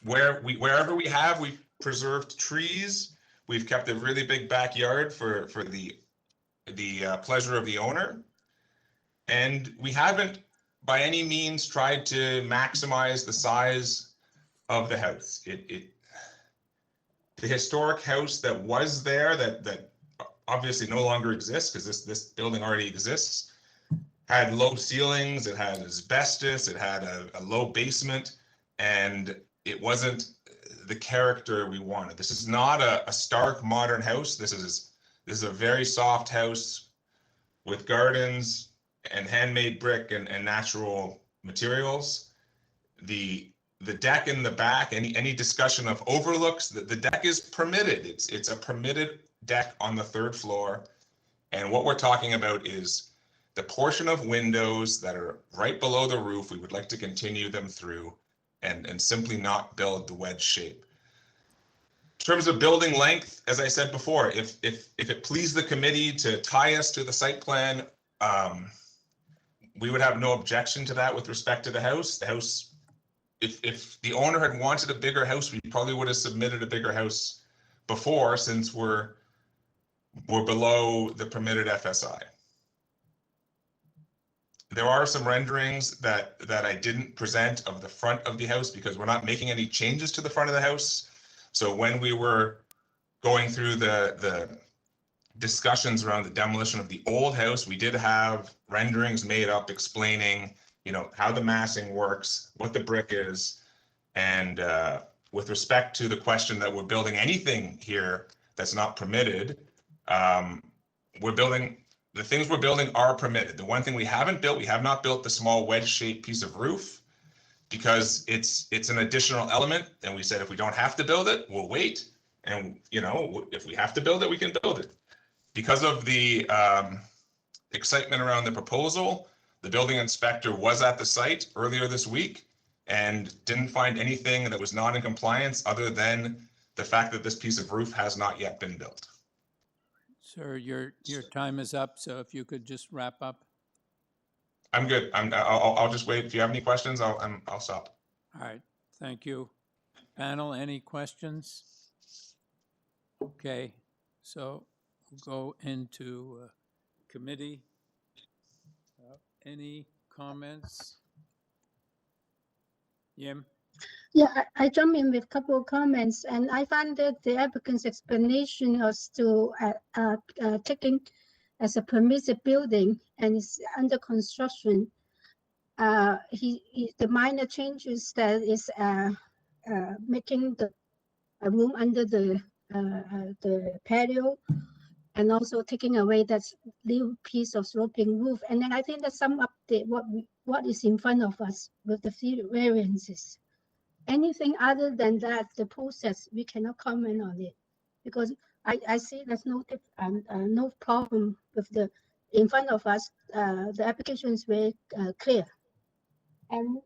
Wherever we have, we've preserved trees. We've kept a really big backyard for the pleasure of the owner. And we haven't by any means tried to maximize the size of the house. The historic house that was there, that obviously no longer exists because this building already exists, had low ceilings, it had asbestos, it had a low basement, and it wasn't the character we wanted. This is not a stark modern house. This is a very soft house with gardens and handmade brick and natural materials. The deck in the back, any discussion of overlooks, the deck is permitted. It's a permitted deck on the 3rd floor. And what we're talking about is the portion of windows that are right below the roof. We would like to continue them through and simply not build the wedge shape. In terms of building length, as I said before, if it pleased the committee to tie us to the site plan, we would have no objection to that with respect to the house. The house, if the owner had wanted a bigger house, we probably would have submitted a bigger house before, since we're below the permitted FSI. There are some renderings that I didn't present of the front of the house because we're not making any changes to the front of the house. So when we were going through the discussions around the demolition of the old house, we did have renderings made up explaining, how the massing works, what the brick is. And with respect to the question that we're building anything here that's not permitted, the things we're building are permitted. The one thing we haven't built, we have not built the small wedge-shaped piece of roof because it's an additional element. And we said, if we don't have to build it, we'll wait. And, if we have to build it, we can build it. Because of the excitement around the proposal, the building inspector was at the site earlier this week and didn't find anything that was not in compliance other than the fact that this piece of roof has not yet been built. Sir, your time is up, so if you could just wrap up. I'm good. I'll just wait. If you have any questions, I'll stop. All right, thank you. Panel, any questions? Okay, so we'll go into committee. Any comments? Yim? Yeah, I jump in with a couple of comments, and I find that the applicant's explanation as to taking as a permitted building and is under construction. The minor changes that is making the room under the patio, and also taking away that little piece of sloping roof. And then I think that some update what is in front of us with the variances. Anything other than that, the process, we cannot comment on it because I see there's no problem with the in front of us. The application is very clear, and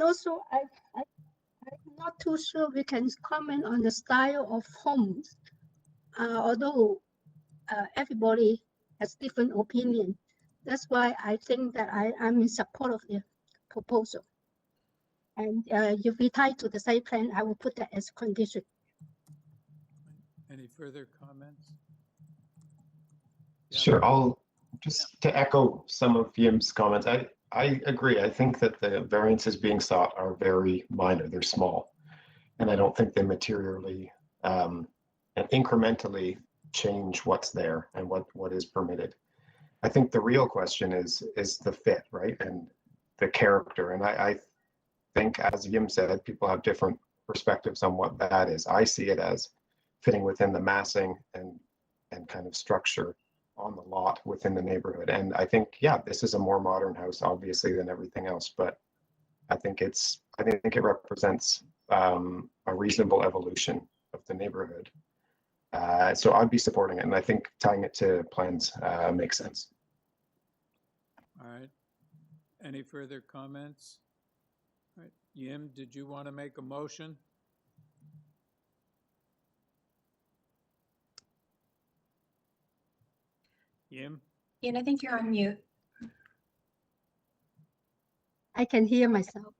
also I'm not too sure we can comment on the style of homes, although everybody has different opinion. That's why I think that I'm in support of the proposal. And if we tie to the site plan, I will put that as a condition. Any further comments? Sure, I'll just to echo some of Yim's comments. I agree. I think that the variances being sought are very minor. They're small. And I don't think they materially and incrementally change what's there and what is permitted. I think the real question is the fit, right? And the character. And I think, as Yim said, people have different perspectives on what that is. I see it as fitting within the massing and kind of structure on the lot within the neighborhood. And I think, yeah, this is a more modern house, obviously, than everything else, but I think it represents a reasonable evolution of the neighborhood. So I'd be supporting it, and I think tying it to plans makes sense. All right. Any further comments? All right. Yim, did you want to make a motion? Yim? Ian, I think you're on mute. I can hear myself.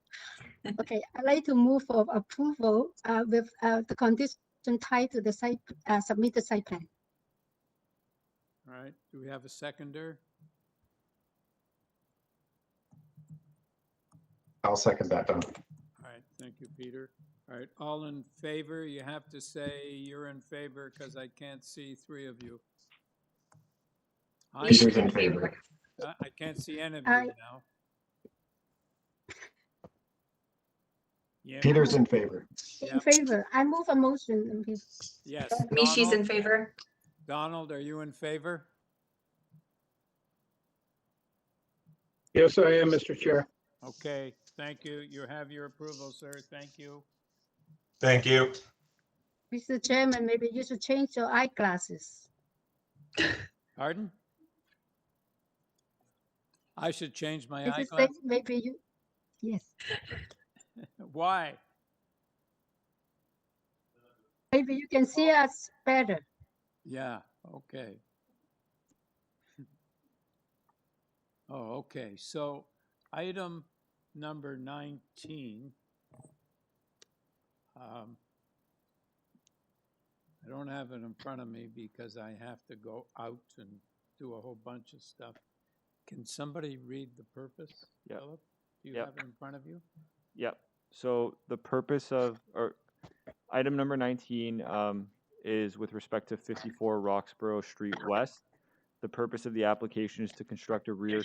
Okay, I'd like to move for approval with the condition tied to the site, submitted site plan. All right. Do we have a seconder? I'll second that, Don. All right. Thank you, Peter. All right. All in favor? You have to say you're in favor because I can't see three of you. Peter's in favor. I can't see any of you now. Yeah. Peter's in favor. In favor. I move a motion. Yes. Mishi's in favor. Donald, are you in favor? Yes, I am, Mr. Chair. Okay. Thank you. You have your approval, sir. Thank you. Thank you. Mr. Chairman, maybe you should change your eyeglasses. Pardon? I should change my This is eyeglasses? maybe you, yes. Why? Maybe you can see us better. Yeah, okay. Oh, okay. So item number 19. I don't have it in front of me because I have to go out and do a whole bunch of stuff. Can somebody read the purpose? Yep. Philip? Do you Yep. have it in front of you? Yep. So the purpose of, or item number 19 is with respect to 54 Roxborough Street West. The purpose of the application is to construct a rear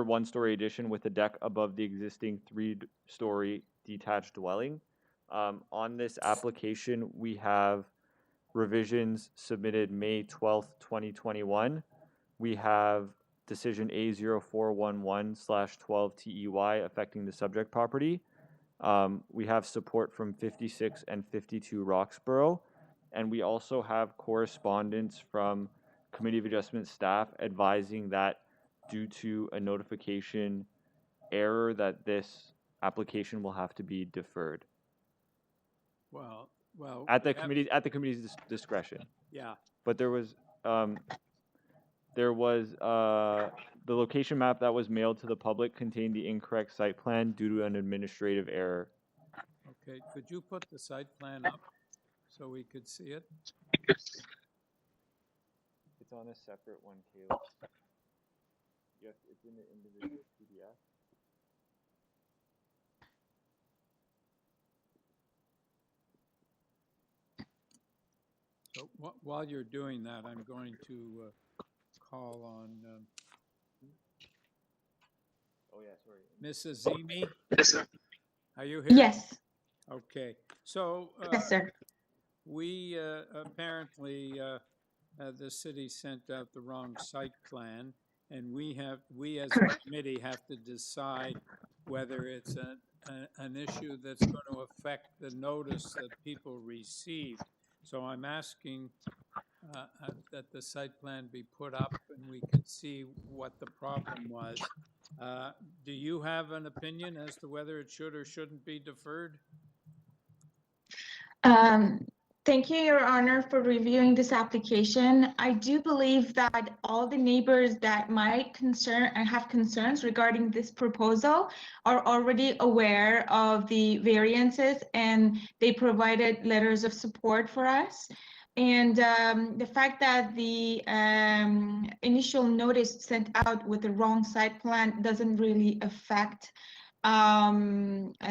one-story addition with a deck above the existing three-story detached dwelling. On this application, we have revisions submitted May 12th, 2021. We have decision A0411/12TEY affecting the subject property. We have support from 56 and 52 Roxborough, and we also have correspondence from Committee of Adjustment staff advising that due to a notification error that this application will have to be deferred. Well, At the committee's discretion. Yeah. But there was the location map that was mailed to the public contained the incorrect site plan due to an administrative error. Okay, could you put the site plan up so we could see it? It's on a separate one, Caleb. Yes, it's in the individual PDF. So while you're doing that, I'm going to call on oh yeah, sorry. Mrs. Zimi. Yes, sir. Are you here? Yes. Okay. So Yes, sir. we apparently the city sent out the wrong site plan, and we as a committee have to decide whether it's an issue that's going to affect the notice that people receive. So I'm asking that the site plan be put up and we could see what the problem was. Do you have an opinion as to whether it should or shouldn't be deferred? Thank you, Your Honor, for reviewing this application. I do believe that all the neighbors that might have concerns regarding this proposal are already aware of the variances, and they provided letters of support for us. And the fact that the initial notice sent out with the wrong site plan doesn't really affect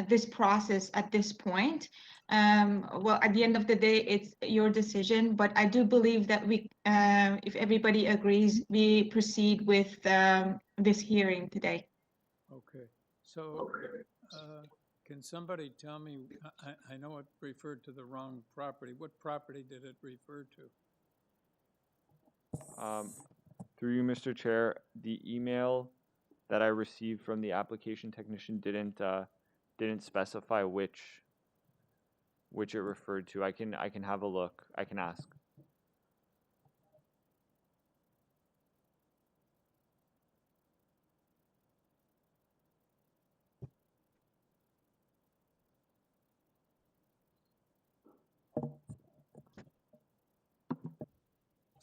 this process at this point. Well, at the end of the day, it's your decision, but I do believe that we, if everybody agrees, we proceed with this hearing today. Okay, so can somebody tell me, I know it referred to the wrong property. What property did it refer to? Through you, Mr. Chair, the email that I received from the application technician didn't specify which it referred to. I can have a look. I can ask.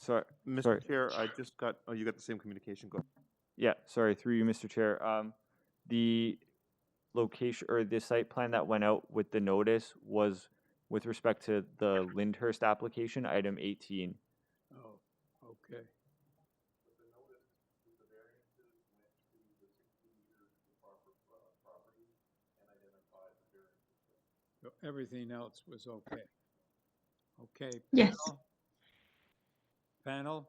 Sorry, Mr. Chair, I just got, oh, you got the same communication. Go. Yeah, sorry, through you, Mr. Chair. The location or the site plan that went out with the notice was with respect to the LYNDHURST application, item 18. Oh, okay. So everything else was okay. Okay. Yes. Panel,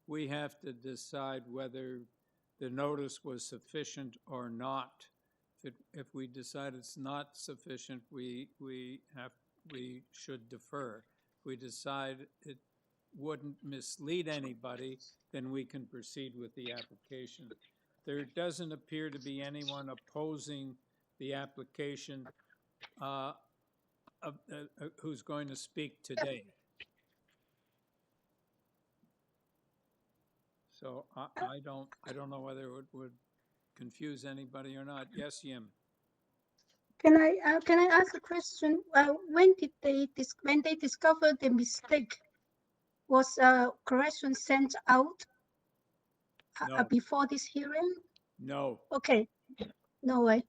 we have to decide whether the notice was sufficient or not. If we decide it's not sufficient, we should defer. If we decide it wouldn't mislead anybody, then we can proceed with the application. There doesn't appear to be anyone opposing the application who's going to speak today. So I don't know whether it would confuse anybody or not. Yes, Yim. Can I ask a question? When they discovered the mistake, was a correction sent out No. before this hearing? No. Okay. No way.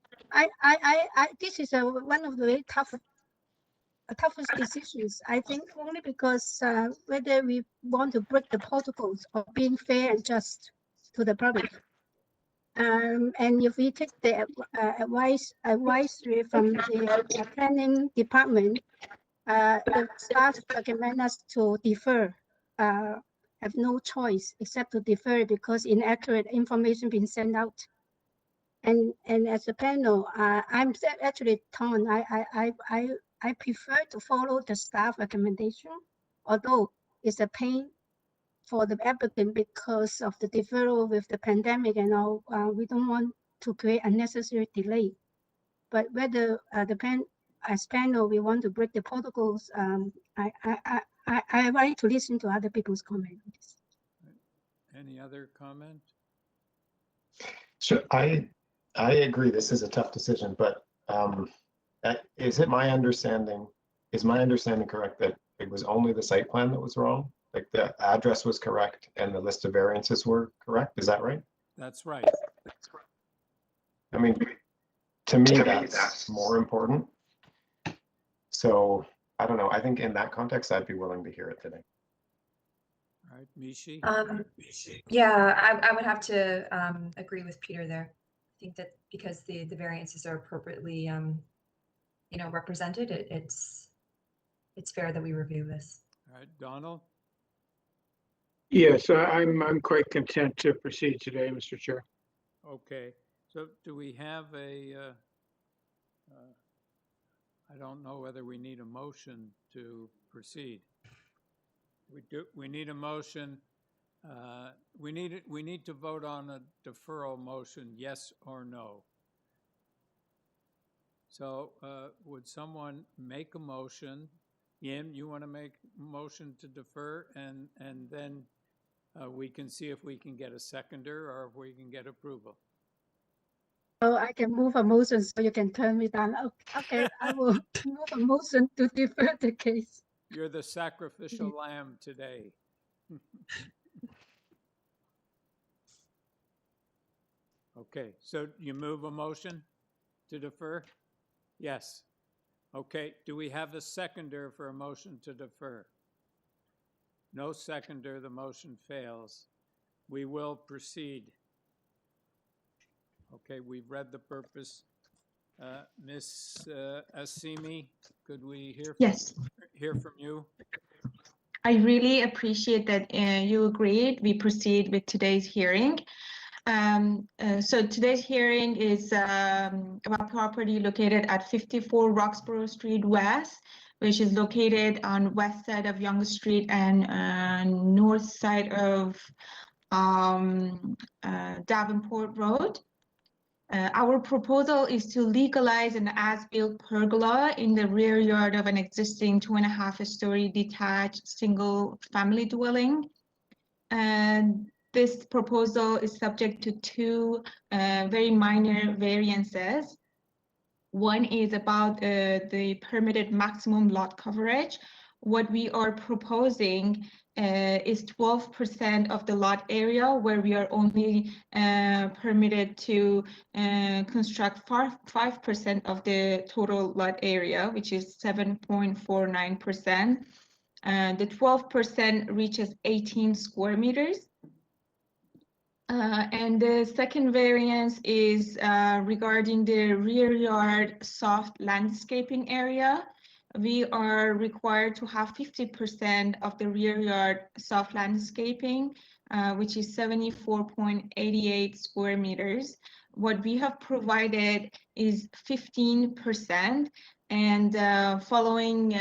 This is one of the very toughest decisions, I think, only because whether we want to break the protocols of being fair and just to the public. And if we take the advisory from the planning department, the staff recommend us to defer, have no choice except to defer because inaccurate information being sent out. And as a panel, I'm actually torn. I prefer to follow the staff recommendation, although it's a pain for the applicant because of the deferral with the pandemic and all. We don't want to create unnecessary delay. But whether as panel we want to break the protocols, I like to listen to other people's comments. Any other comment? Sure, I agree. This is a tough decision, but is my understanding correct that it was only the site plan that was wrong? Like the address was correct and the list of variances were correct? Is that right? That's right. I mean, to me, that's more important. So I don't know. I think in that context, I'd be willing to hear it today. All right, Mishi. Yeah, I would have to agree with Peter there. I think that because the variances are appropriately, represented, it's fair that we review this. All right, Donald. Yes, I'm quite content to proceed today, Mr. Chair. Okay, so do we have a, I don't know whether we need a motion to proceed. We need a motion. We need to vote on a deferral motion, yes or no. So would someone make a motion? Yim, you want to make a motion to defer, and then we can see if we can get a seconder or if we can get approval. So I can move a motion so you can turn me down. Okay, I will move a motion to defer the case. You're the sacrificial lamb today. Okay, so you move a motion to defer? Yes. Okay, do we have a seconder for a motion to defer? No seconder, the motion fails. We will proceed. Okay, we've read the purpose. Ms. Assimi, could we hear from you? I really appreciate that you agreed we proceed with today's hearing. So today's hearing is about property located at 54 Roxborough Street West, which is located on west side of Yonge Street and north side of Davenport Road. Our proposal is to legalize an as-built pergola in the rear yard of an existing 2.5-story detached single-family dwelling. And this proposal is subject to two very minor variances. One is about the permitted maximum lot coverage. What we are proposing is 12% of the lot area, where we are only permitted to construct 5% of the total lot area, which is 7.49%. The 12% reaches 18 square meters. And the second variance is regarding the rear yard soft landscaping area. We are required to have 50% of the rear yard soft landscaping, which is 74.88 square meters. What we have provided is 15%, and following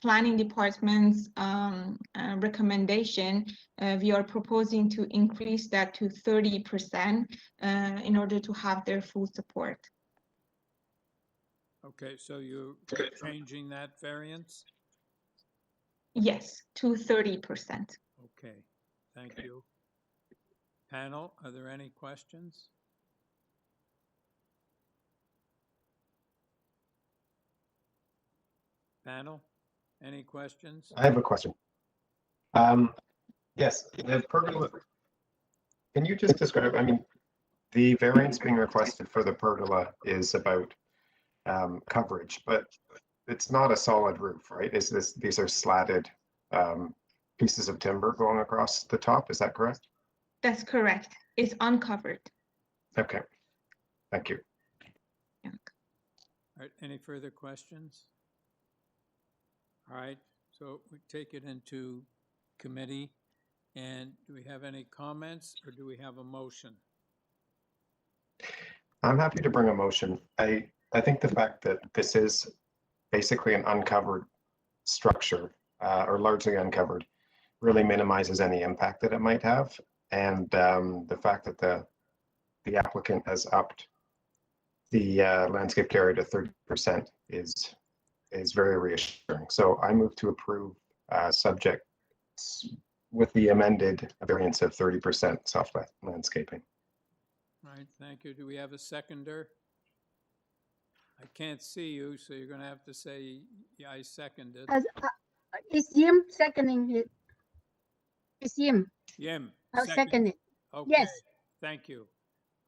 planning department's recommendation, we are proposing to increase that to 30% in order to have their full support. Okay, so you're changing that variance? Yes, to 30%. Okay, thank you. Panel, are there any questions? Panel, any questions? I have a question. Yes, the pergola, can you just describe, I mean, the variance being requested for the pergola is about coverage, but it's not a solid roof, right? These are slatted pieces of timber going across the top, is that correct? That's correct. It's uncovered. Okay, thank you. All right, any further questions? All right, so we take it into committee. And do we have any comments, or do we have a motion? I'm happy to bring a motion. I think the fact that this is basically an uncovered structure, or largely uncovered, really minimizes any impact that it might have. And the fact that the applicant has upped the landscape area to 30% is very reassuring. So I move to approve subject with the amended variance of 30% soft landscaping. All right, thank you. Do we have a seconder? I can't see you, so you're going to have to say, yeah, I second it. Is Yim seconding it? It's Yim. Yim. I'll second it. Okay. Yes. Thank you.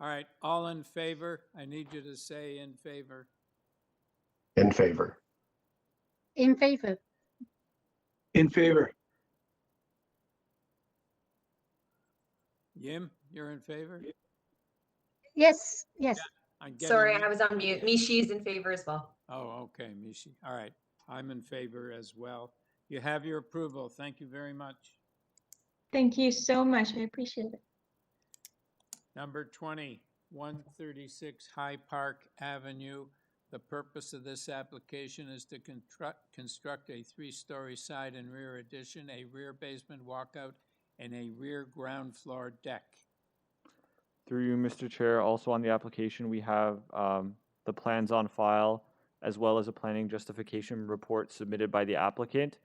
All right, all in favor? I need you to say in favor. In favor. In favor. In favor. Yim, you're in favor? Yes, yes. Yeah, sorry, I was on mute. Mishi is in favor as well. Oh, okay, Mishi. All right, I'm in favor as well. You have your approval. Thank you very much. Thank you so much. I appreciate it. Number 20, 136 High Park Avenue. The purpose of this application is to construct a 3-story side and rear addition, a rear basement walkout, and a rear ground floor deck. Through you, Mr. Chair, also on the application, we have the plans on file, as well as a planning justification report submitted by the applicant,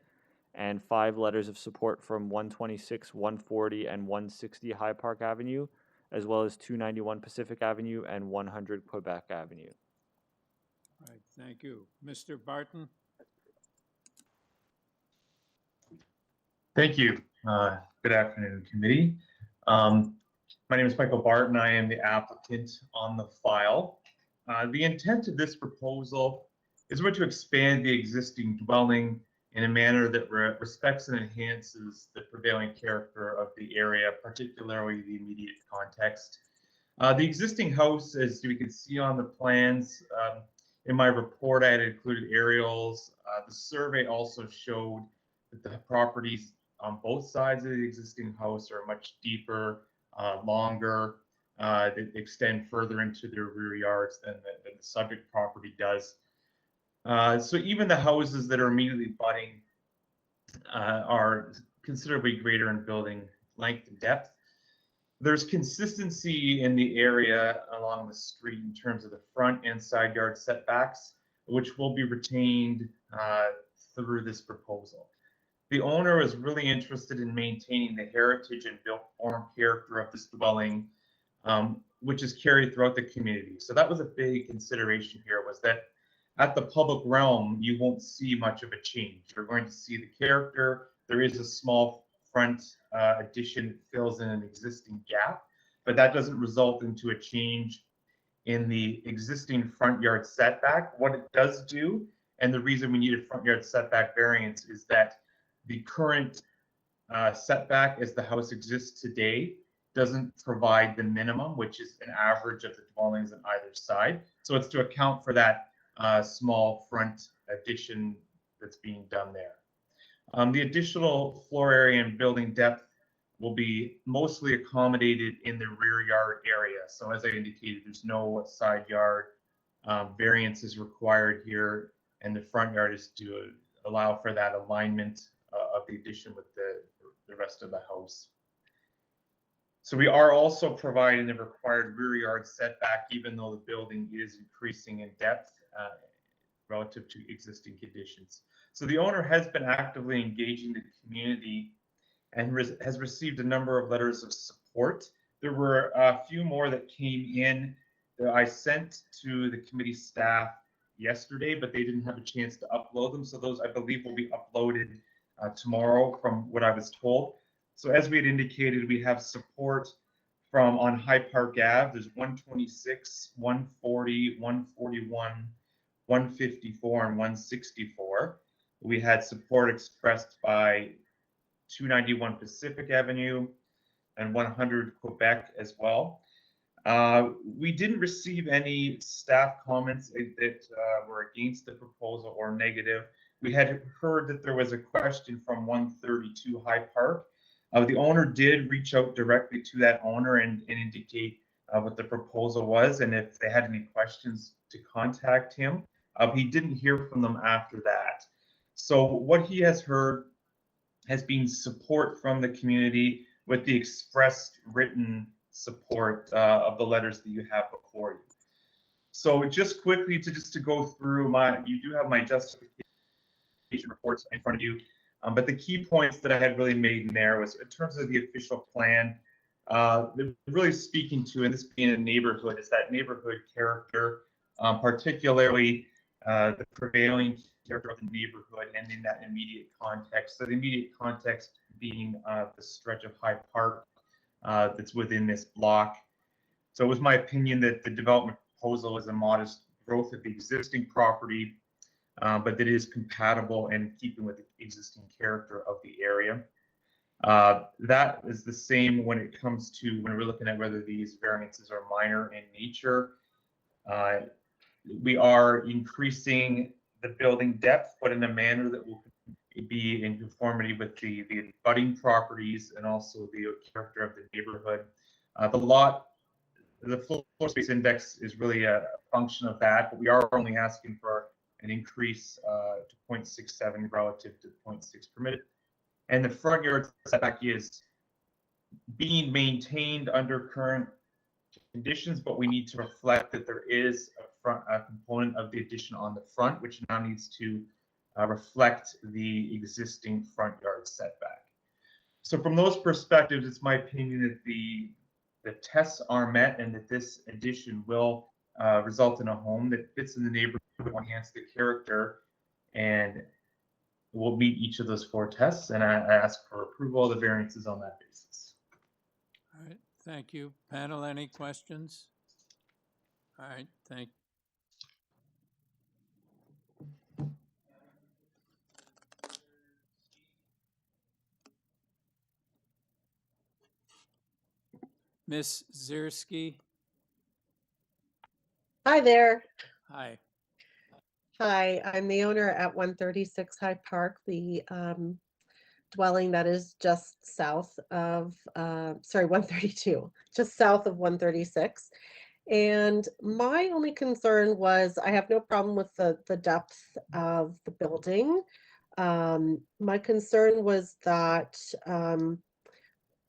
and 5 letters of support from 126, 140, and 160 High Park Avenue, as well as 291 Pacific Avenue and 100 Quebec Avenue. All right, thank you. Mr. Barton? Thank you. Good afternoon, committee. My name is Michael Barton. I am the applicant on the file. The intent of this proposal is to expand the existing dwelling in a manner that respects and enhances the prevailing character of the area, particularly the immediate context. The existing house, as we can see on the plans, in my report, I had included aerials. The survey also showed that the properties on both sides of the existing house are much deeper, longer. that extend further into their rear yards than the subject property does. So even the houses that are immediately abutting are considerably greater in building length and depth. There's consistency in the area along the street in terms of the front and side yard setbacks, which will be retained through this proposal. The owner is really interested in maintaining the heritage and built form character of this dwelling, which is carried throughout the community. So that was a big consideration here, was that at the public realm, you won't see much of a change. You're going to see the character. There is a small front addition that fills in an existing gap, but that doesn't result into a change in the existing front yard setback. What it does do, and the reason we need a front yard setback variance, is that the current setback as the house exists today doesn't provide the minimum, which is an average of the dwellings on either side. So it's to account for that small front addition that's being done there. The additional floor area and building depth will be mostly accommodated in the rear yard area. So as I indicated, there's no side yard variances required here, and the front yard is to allow for that alignment of the addition with the rest of the house. So we are also providing the required rear yard setback, even though the building is increasing in depth relative to existing conditions. So the owner has been actively engaging the community and has received a number of letters of support. There were a few more that came in that I sent to the committee staff yesterday, but they didn't have a chance to upload them. So those, I believe, will be uploaded tomorrow from what I was told. So as we had indicated, we have support from on High Park Ave. There's 126, 140, 141, 154, and 164. We had support expressed by 291 Pacific Avenue and 100 Quebec as well. We didn't receive any staff comments that were against the proposal or negative. We had heard that there was a question from 132 High Park. The owner did reach out directly to that owner and indicate what the proposal was, and if they had any questions to contact him. He didn't hear from them after that. So what he has heard has been support from the community with the expressed written support of the letters that you have before you. So just quickly to go through you do have my justification reports in front of you. But the key points that I had really made in there was in terms of the official plan, really speaking to, and this being a neighborhood, is that neighborhood character, particularly the prevailing character of the neighborhood and in that immediate context. So the immediate context being the stretch of High Park that's within this block. So it was my opinion that the development proposal is a modest growth of the existing property, but that is compatible and keeping with the existing character of the area. That is the same when it comes to when we're looking at whether these variances are minor in nature. We are increasing the building depth, but in a manner that will be in conformity with the abutting properties and also the character of the neighborhood. The floor space index is really a function of that, but we are only asking for an increase to 0.67 relative to 0.6 permitted. And the front yard setback is being maintained under current conditions, but we need to reflect that there is a component of the addition on the front, which now needs to reflect the existing front yard setback. So from those perspectives, it's my opinion that the tests are met and that this addition will result in a home that fits in the neighborhood, will enhance the character, and will meet each of those 4 tests. And I ask for approval of the variances on that basis. All right, thank you. Panel, any questions? All right, thank you. Ms. Ziersky? Hi there. Hi. Hi, I'm the owner at 136 High Park. The dwelling that is just south of, 132, just south of 136. And my only concern was, I have no problem with the depth of the building. My concern was that,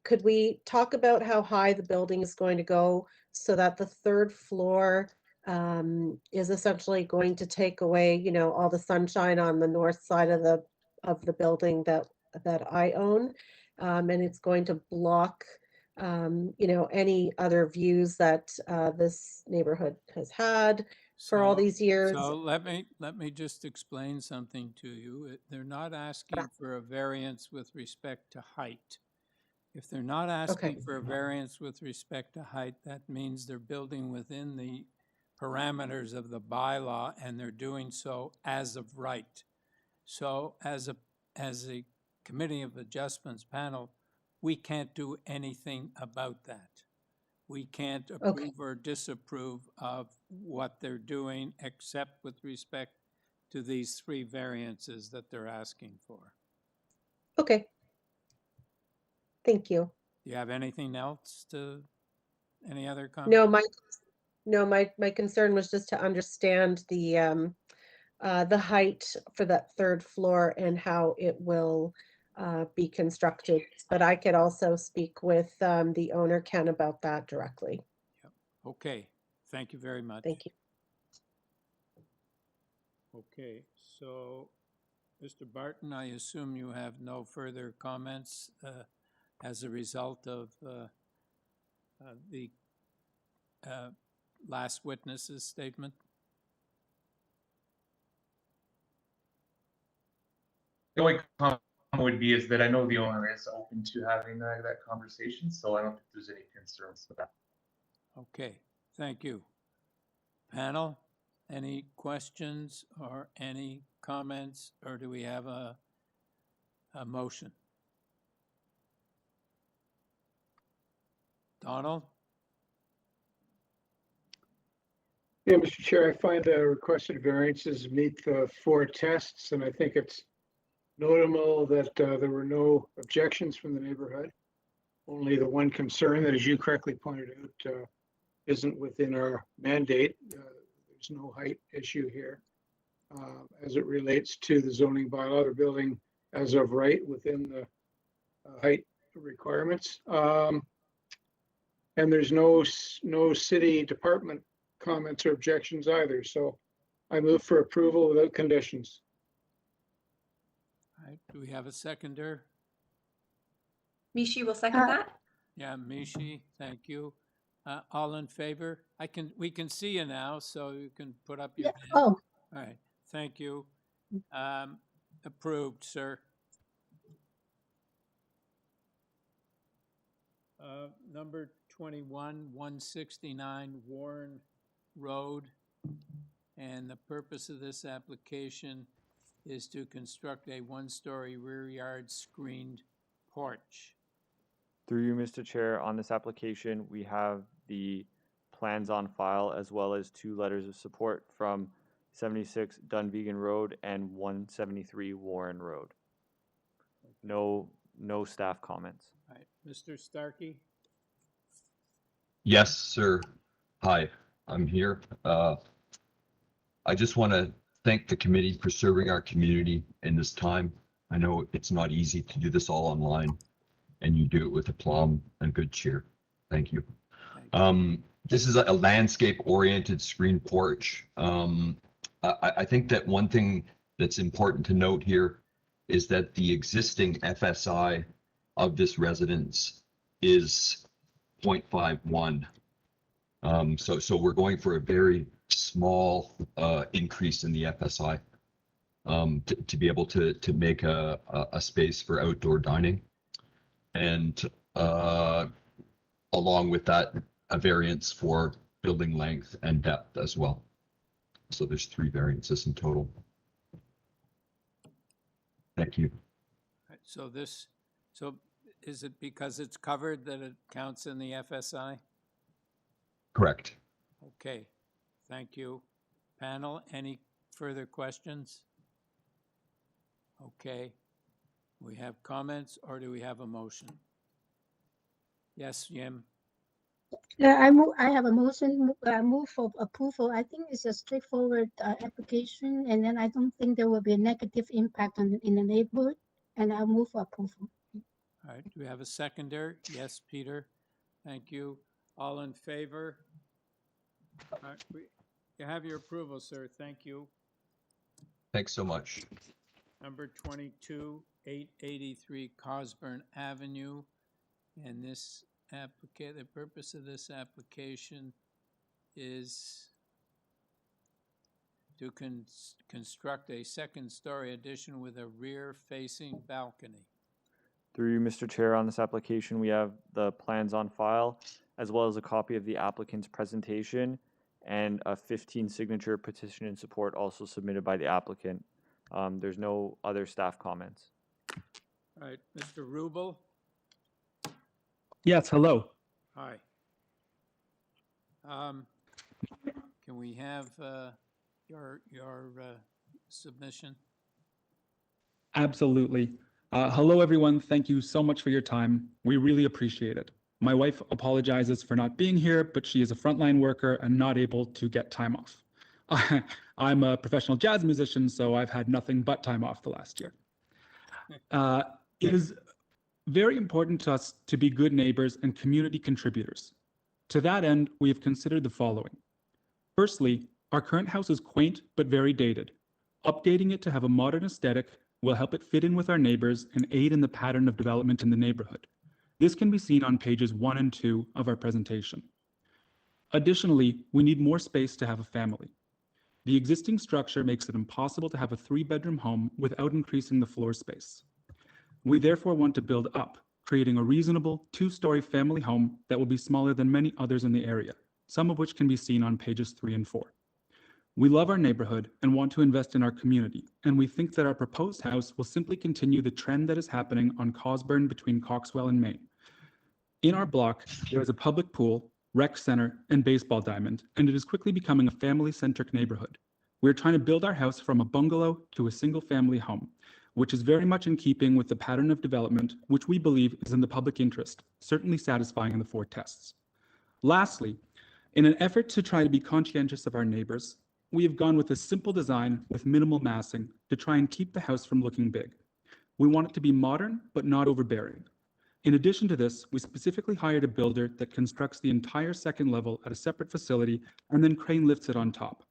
could we talk about how high the building is going to go so that the third floor is essentially going to take away, you know, all the sunshine on the north side of the building that I own, and it's going to block, you know, any other views that this neighborhood has had for all these years. So let me just explain something to you. They're not asking for a variance with respect to height. If they're not asking for a variance with respect to height, that means they're building within the parameters of the bylaw, and they're doing so as of right. So as a Committee of Adjustments panel, we can't do anything about that. We can't approve or disapprove of what they're doing, except with respect to these 3 variances that they're asking for. Okay. Thank you. Do you have anything else any other comments? My concern was just to understand the height for that third floor and how it will be constructed. But I could also speak with the owner, Ken, about that directly. Yep. Okay, thank you very much. Thank you. Okay, so Mr. Barton, I assume you have no further comments as a result of the last witness's statement? The only comment would be is that I know the owner is open to having that conversation, so I don't think there's any concerns with that. Okay, thank you. Panel, any questions or any comments, or do we have a motion? Donald? Yeah, Mr. Chair, I find the requested variances meet the 4 tests, and I think it's notable that there were no objections from the neighborhood. Only the one concern that, as you correctly pointed out, isn't within our mandate. There's no height issue here as it relates to the zoning bylaw. They're building as of right within the height requirements. And there's no city department comments or objections either. So I move for approval without conditions. All right, do we have a seconder? Mishi will second that. Yeah, Mishi, thank you. All in favor? We can see you now, so you can put up your hand. Oh, All right, thank you. Approved, sir. Number 21, 169 Warren Road. And the purpose of this application is to construct a 1-story rear yard screened porch. Through you, Mr. Chair, on this application, we have the plans on file as well as 2 letters of support from 76 Dunvegan Road and 173 Warren Road. No staff comments. All right, Mr. Starkey? Yes, sir. Hi, I'm here. I just want to thank the committee for serving our community in this time. I know it's not easy to do this all online, and you do it with aplomb and good cheer. Thank you. This is a landscape-oriented screen porch. I think that one thing that's important to note here is that the existing FSI of this residence is 0.51. So we're going for a very small increase in the FSI to be able to make a space for outdoor dining, and along with that, a variance for building length and depth as well. So there's 3 variances in total. Thank you. Right, so is it because it's covered that it counts in the FSI? Correct. Okay, thank you. Panel, any further questions? Okay. We have comments, or do we have a motion? Yes, Yim? Yeah, I have a motion, move for approval. I think it's a straightforward application, and then I don't think there will be a negative impact in the neighborhood, and I'll move for approval. All right, do we have a seconder? Yes, Peter. Thank you. All in favor? All right, you have your approval, sir. Thank you. Thanks so much. Number 22, 883 COSBURN Avenue. And this the purpose of this application is to construct a second-story addition with a rear-facing balcony. Through you, Mr. Chair, on this application, we have the plans on file, as well as a copy of the applicant's presentation and a 15-signature petition in support also submitted by the applicant. There's no other staff comments. All right, Mr. Rubel? Yes, hello. Hi. Can we have your submission? Absolutely. Hello, everyone. Thank you so much for your time. We really appreciate it. My wife apologizes for not being here, but she is a frontline worker and not able to get time off. I'm a professional jazz musician, so I've had nothing but time off the last year. It is very important to us to be good neighbors and community contributors. To that end, we have considered the following. Firstly, our current house is quaint but very dated. Updating it to have a modern aesthetic will help it fit in with our neighbors and aid in the pattern of development in the neighborhood. This can be seen on pages 1 and 2 of our presentation. Additionally, we need more space to have a family. The existing structure makes it impossible to have a 3-bedroom home without increasing the floor space. We therefore want to build up, creating a reasonable 2-story family home that will be smaller than many others in the area, some of which can be seen on pages 3 and 4. We love our neighborhood and want to invest in our community, and we think that our proposed house will simply continue the trend that is happening on COSBURN between Coxwell and Main. In our block, there is a public pool, rec center, and baseball diamond, and it is quickly becoming a family-centric neighborhood. We're trying to build our house from a bungalow to a single-family home, which is very much in keeping with the pattern of development, which we believe is in the public interest, certainly satisfying the 4 tests. Lastly, in an effort to try to be conscientious of our neighbors, we have gone with a simple design with minimal massing to try and keep the house from looking big. We want it to be modern, but not overbearing. In addition to this, we specifically hired a builder that constructs the entire 2nd level at a separate facility and then crane lifts it on top.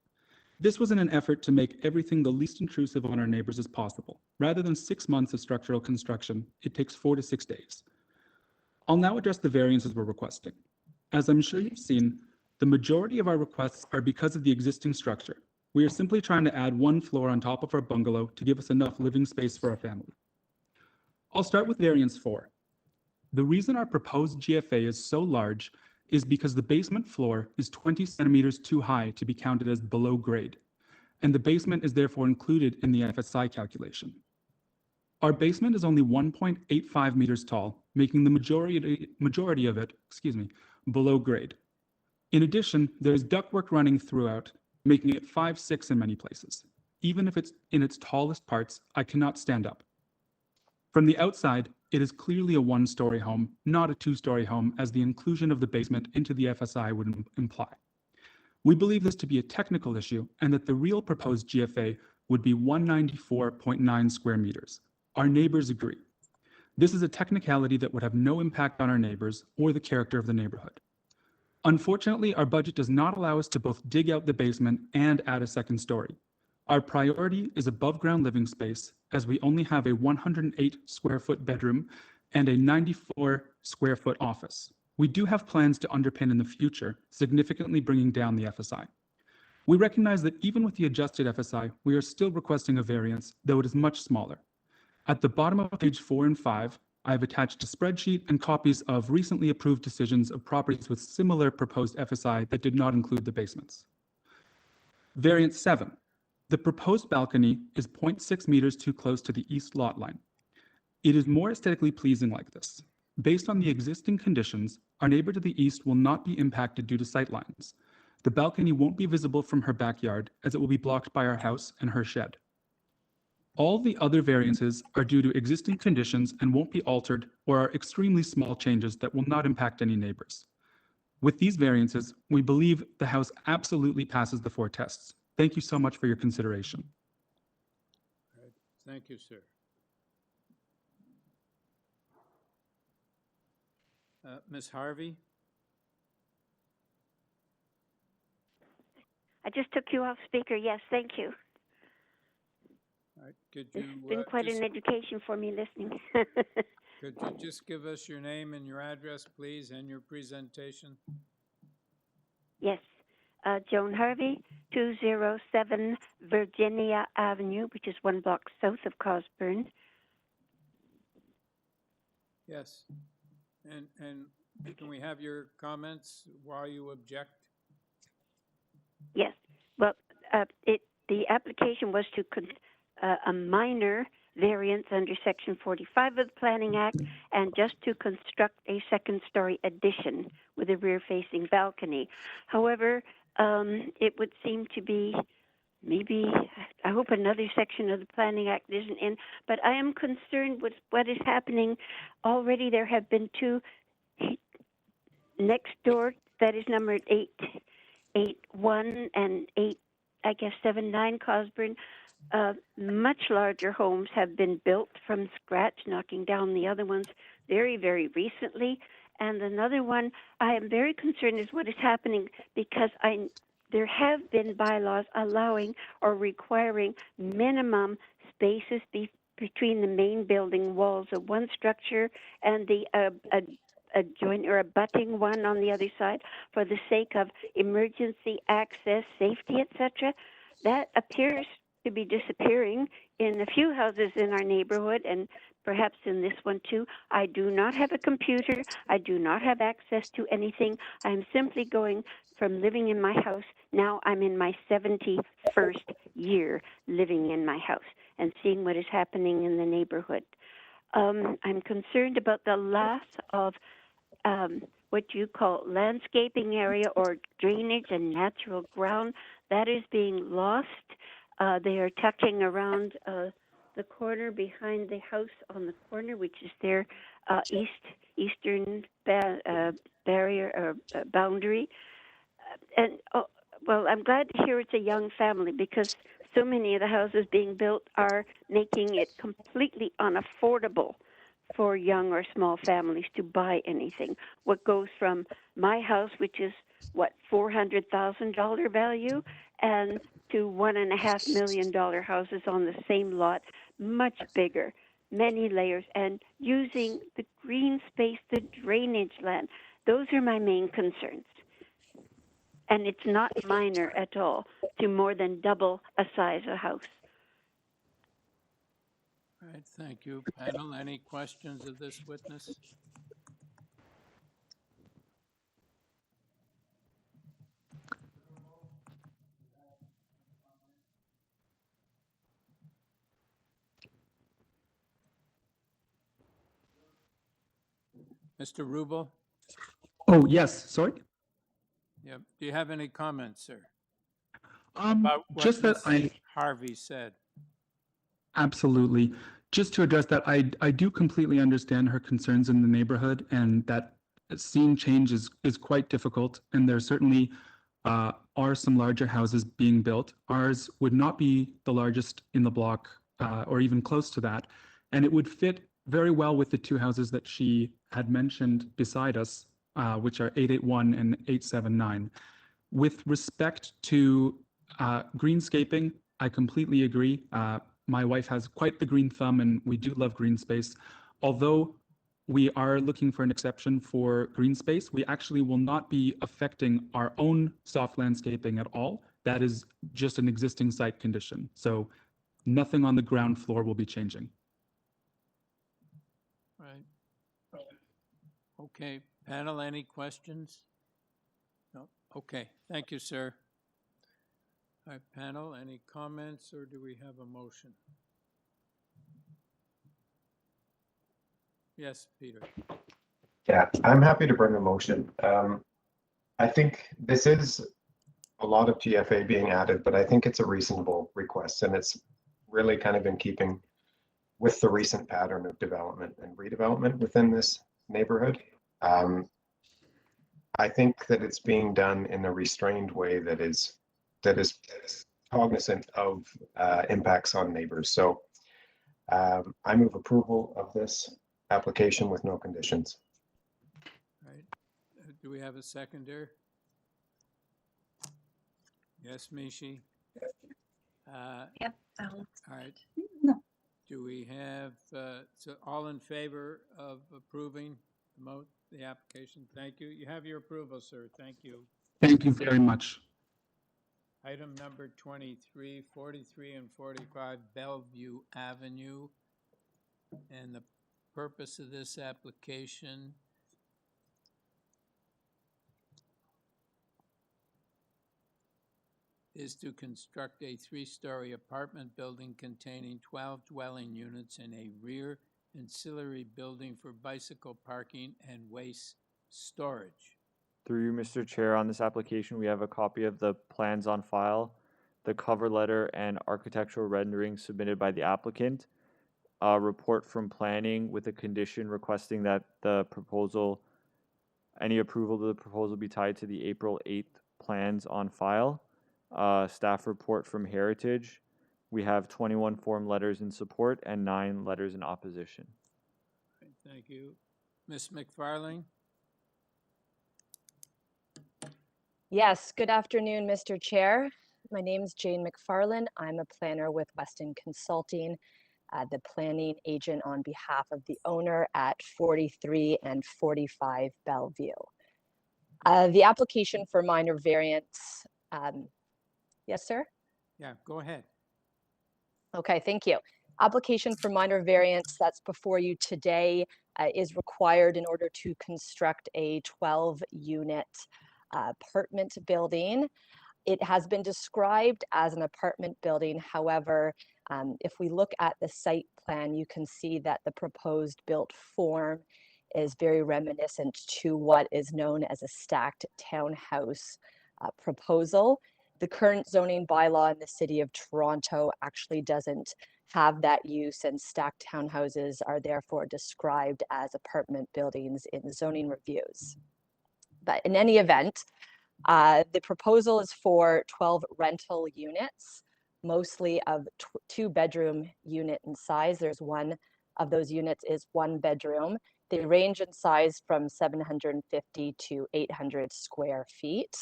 This was in an effort to make everything the least intrusive on our neighbors as possible. Rather than 6 months of structural construction, it takes 4 to 6 days. I'll now address the variances we're requesting. As I'm sure you've seen, the majority of our requests are because of the existing structure. We are simply trying to add 1 floor on top of our bungalow to give us enough living space for our family. I'll start with variance 4. The reason our proposed GFA is so large is because the basement floor is 20 centimeters too high to be counted as below grade, and the basement is therefore included in the FSI calculation. Our basement is only 1.85 meters tall, making the majority of it, below grade. In addition, there is ductwork running throughout, making it 5'6" in many places. Even if it's in its tallest parts, I cannot stand up. From the outside, it is clearly a 1-story home, not a 2-story home, as the inclusion of the basement into the FSI would imply. We believe this to be a technical issue and that the real proposed GFA would be 194.9 square meters. Our neighbors agree. This is a technicality that would have no impact on our neighbors or the character of the neighborhood. Unfortunately, our budget does not allow us to both dig out the basement and add a 2nd story. Our priority is above ground living space, as we only have a 108 square foot bedroom and a 94 square foot office. We do have plans to underpin in the future, significantly bringing down the FSI. We recognize that even with the adjusted FSI, we are still requesting a variance, though it is much smaller. At the bottom of page 4 and 5, I have attached a spreadsheet and copies of recently approved decisions of properties with similar proposed FSI that did not include the basements. Variance 7. The proposed balcony is 0.6 meters too close to the east lot line. It is more aesthetically pleasing like this. Based on the existing conditions, our neighbor to the east will not be impacted due to sight lines. The balcony won't be visible from her backyard as it will be blocked by our house and her shed. All the other variances are due to existing conditions and won't be altered or are extremely small changes that will not impact any neighbors. With these variances, we believe the house absolutely passes the 4 tests. Thank you so much for your consideration. All right. Thank you, sir. Ms. Harvey? I just took you off speaker. Yes, thank you. All right. Could It's you been quite an education for me listening. could you just give us your name and your address, please, and your presentation? Yes. Joan Harvey, 207 Virginia Avenue, which is 1 block south of COSBURN. Yes. And can we have your comments while you object? Yes. Well, the application was to a minor variance under Section 45 of the Planning Act, and just to construct a second-story addition with a rear-facing balcony. However, it would seem to be maybe, I hope another section of the Planning Act isn't in, but I am concerned with what is happening. Already there have been 2 next door, that is numbered 881 and 79 COSBURN. Much larger homes have been built from scratch, knocking down the other ones very, very recently. And another one I am very concerned is what is happening, because there have been bylaws allowing or requiring minimum spaces between the main building walls of one structure and the adjoining or abutting one on the other side, for the sake of emergency access, safety, etc. That appears to be disappearing in a few houses in our neighborhood, and perhaps in this one too. I do not have a computer. I do not have access to anything. I'm simply going from living in my house. Now I'm in my 71st year living in my house and seeing what is happening in the neighborhood. I'm concerned about the loss of what you call landscaping area or drainage and natural ground. That is being lost. They are tucking around the corner behind the house on the corner, which is their eastern barrier or boundary. And well, I'm glad to hear it's a young family, because so many of the houses being built are making it completely unaffordable for young or small families to buy anything. What goes from my house, which is what, $400,000 value, and to $1.5 million houses on the same lot, much bigger, many layers, and using the green space, the drainage land. Those are my main concerns. And it's not minor at all, to more than double a size of house. All right, thank you. Panel, any questions of this witness? Mr. Rubel? Oh, yes, sorry? Yep. Do you have any comments, sir? About what just that Ms. Harvey said. Absolutely. Just to address that, I do completely understand her concerns in the neighborhood, and that seeing change is quite difficult. And there certainly are some larger houses being built. Ours would not be the largest in the block or even close to that. And it would fit very well with the 2 houses that she had mentioned beside us, which are 881 and 879. With respect to greenscaping, I completely agree. My wife has quite the green thumb, and we do love green space. Although we are looking for an exception for green space, we actually will not be affecting our own soft landscaping at all. That is just an existing site condition. So nothing on the ground floor will be changing. Right. Okay, panel, any questions? No. Okay, thank you, sir. All right, panel, any comments, or do we have a motion? Yes, Peter. Yeah, I'm happy to bring a motion. I think this is a lot of GFA being added, but I think it's a reasonable request, and it's really kind of in keeping with the recent pattern of development and redevelopment within this neighborhood. I think that it's being done in a restrained way that is cognizant of impacts on neighbors. So I move approval of this application with no conditions. Right. Do we have a seconder? Yes, Mishi? Yep, Alex. All right. Do we have, so all in favor of approving the application? Thank you. You have your approval, sir. Thank you. Thank you very much. Item number 23, 43 and 45 Bellevue Avenue. And the purpose of this application is to construct a 3-story apartment building containing 12 dwelling units in a rear ancillary building for bicycle parking and waste storage. Through you, Mr. Chair, on this application, we have a copy of the plans on file, the cover letter and architectural rendering submitted by the applicant, a report from planning with a condition requesting that the proposal, any approval of the proposal be tied to the April 8th plans on file, staff report from Heritage. We have 21 form letters in support and 9 letters in opposition. Thank you. Ms. McFarlane? Yes, good afternoon, Mr. Chair. My name is Jane McFarlane. I'm a planner with Weston Consulting, the planning agent on behalf of the owner at 43 and 45 Bellevue. The application for minor variance, yes, sir? Yeah, go ahead. Okay, thank you. Application for minor variance that's before you today is required in order to construct a 12-unit apartment building. It has been described as an apartment building. However, if we look at the site plan, you can see that the proposed built form is very reminiscent to what is known as a stacked townhouse proposal. The current zoning bylaw in the city of Toronto actually doesn't have that use, and stacked townhouses are therefore described as apartment buildings in zoning reviews. But in any event, the proposal is for 12 rental units, mostly of 2-bedroom unit in size. There's one of those units is 1 bedroom. They range in size from 750 to 800 square feet.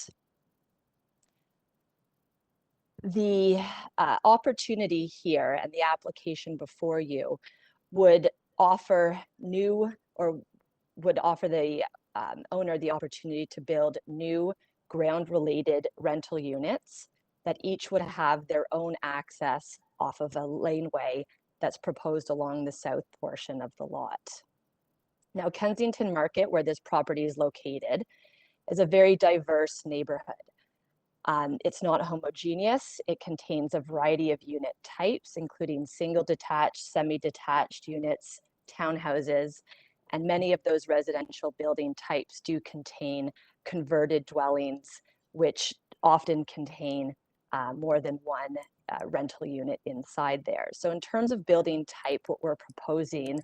The opportunity here and the application before you would offer the owner the opportunity to build new ground-related rental units that each would have their own access off of a laneway that's proposed along the south portion of the lot. Now, Kensington Market, where this property is located, is a very diverse neighborhood. It's not homogeneous. It contains a variety of unit types, including single detached, semi-detached units, townhouses, and many of those residential building types do contain converted dwellings, which often contain more than one rental unit inside there. So in terms of building type, what we're proposing,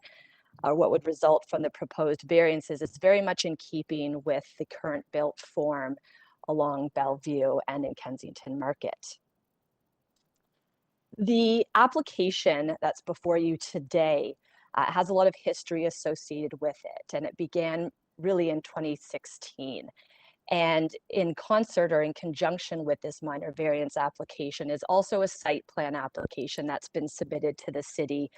or what would result from the proposed variances, is very much in keeping with the current built form along Bellevue and in Kensington Market. The application that's before you today has a lot of history associated with it, and it began really in 2016. And in concert or in conjunction with this minor variance application is also a site plan application that's been submitted to the city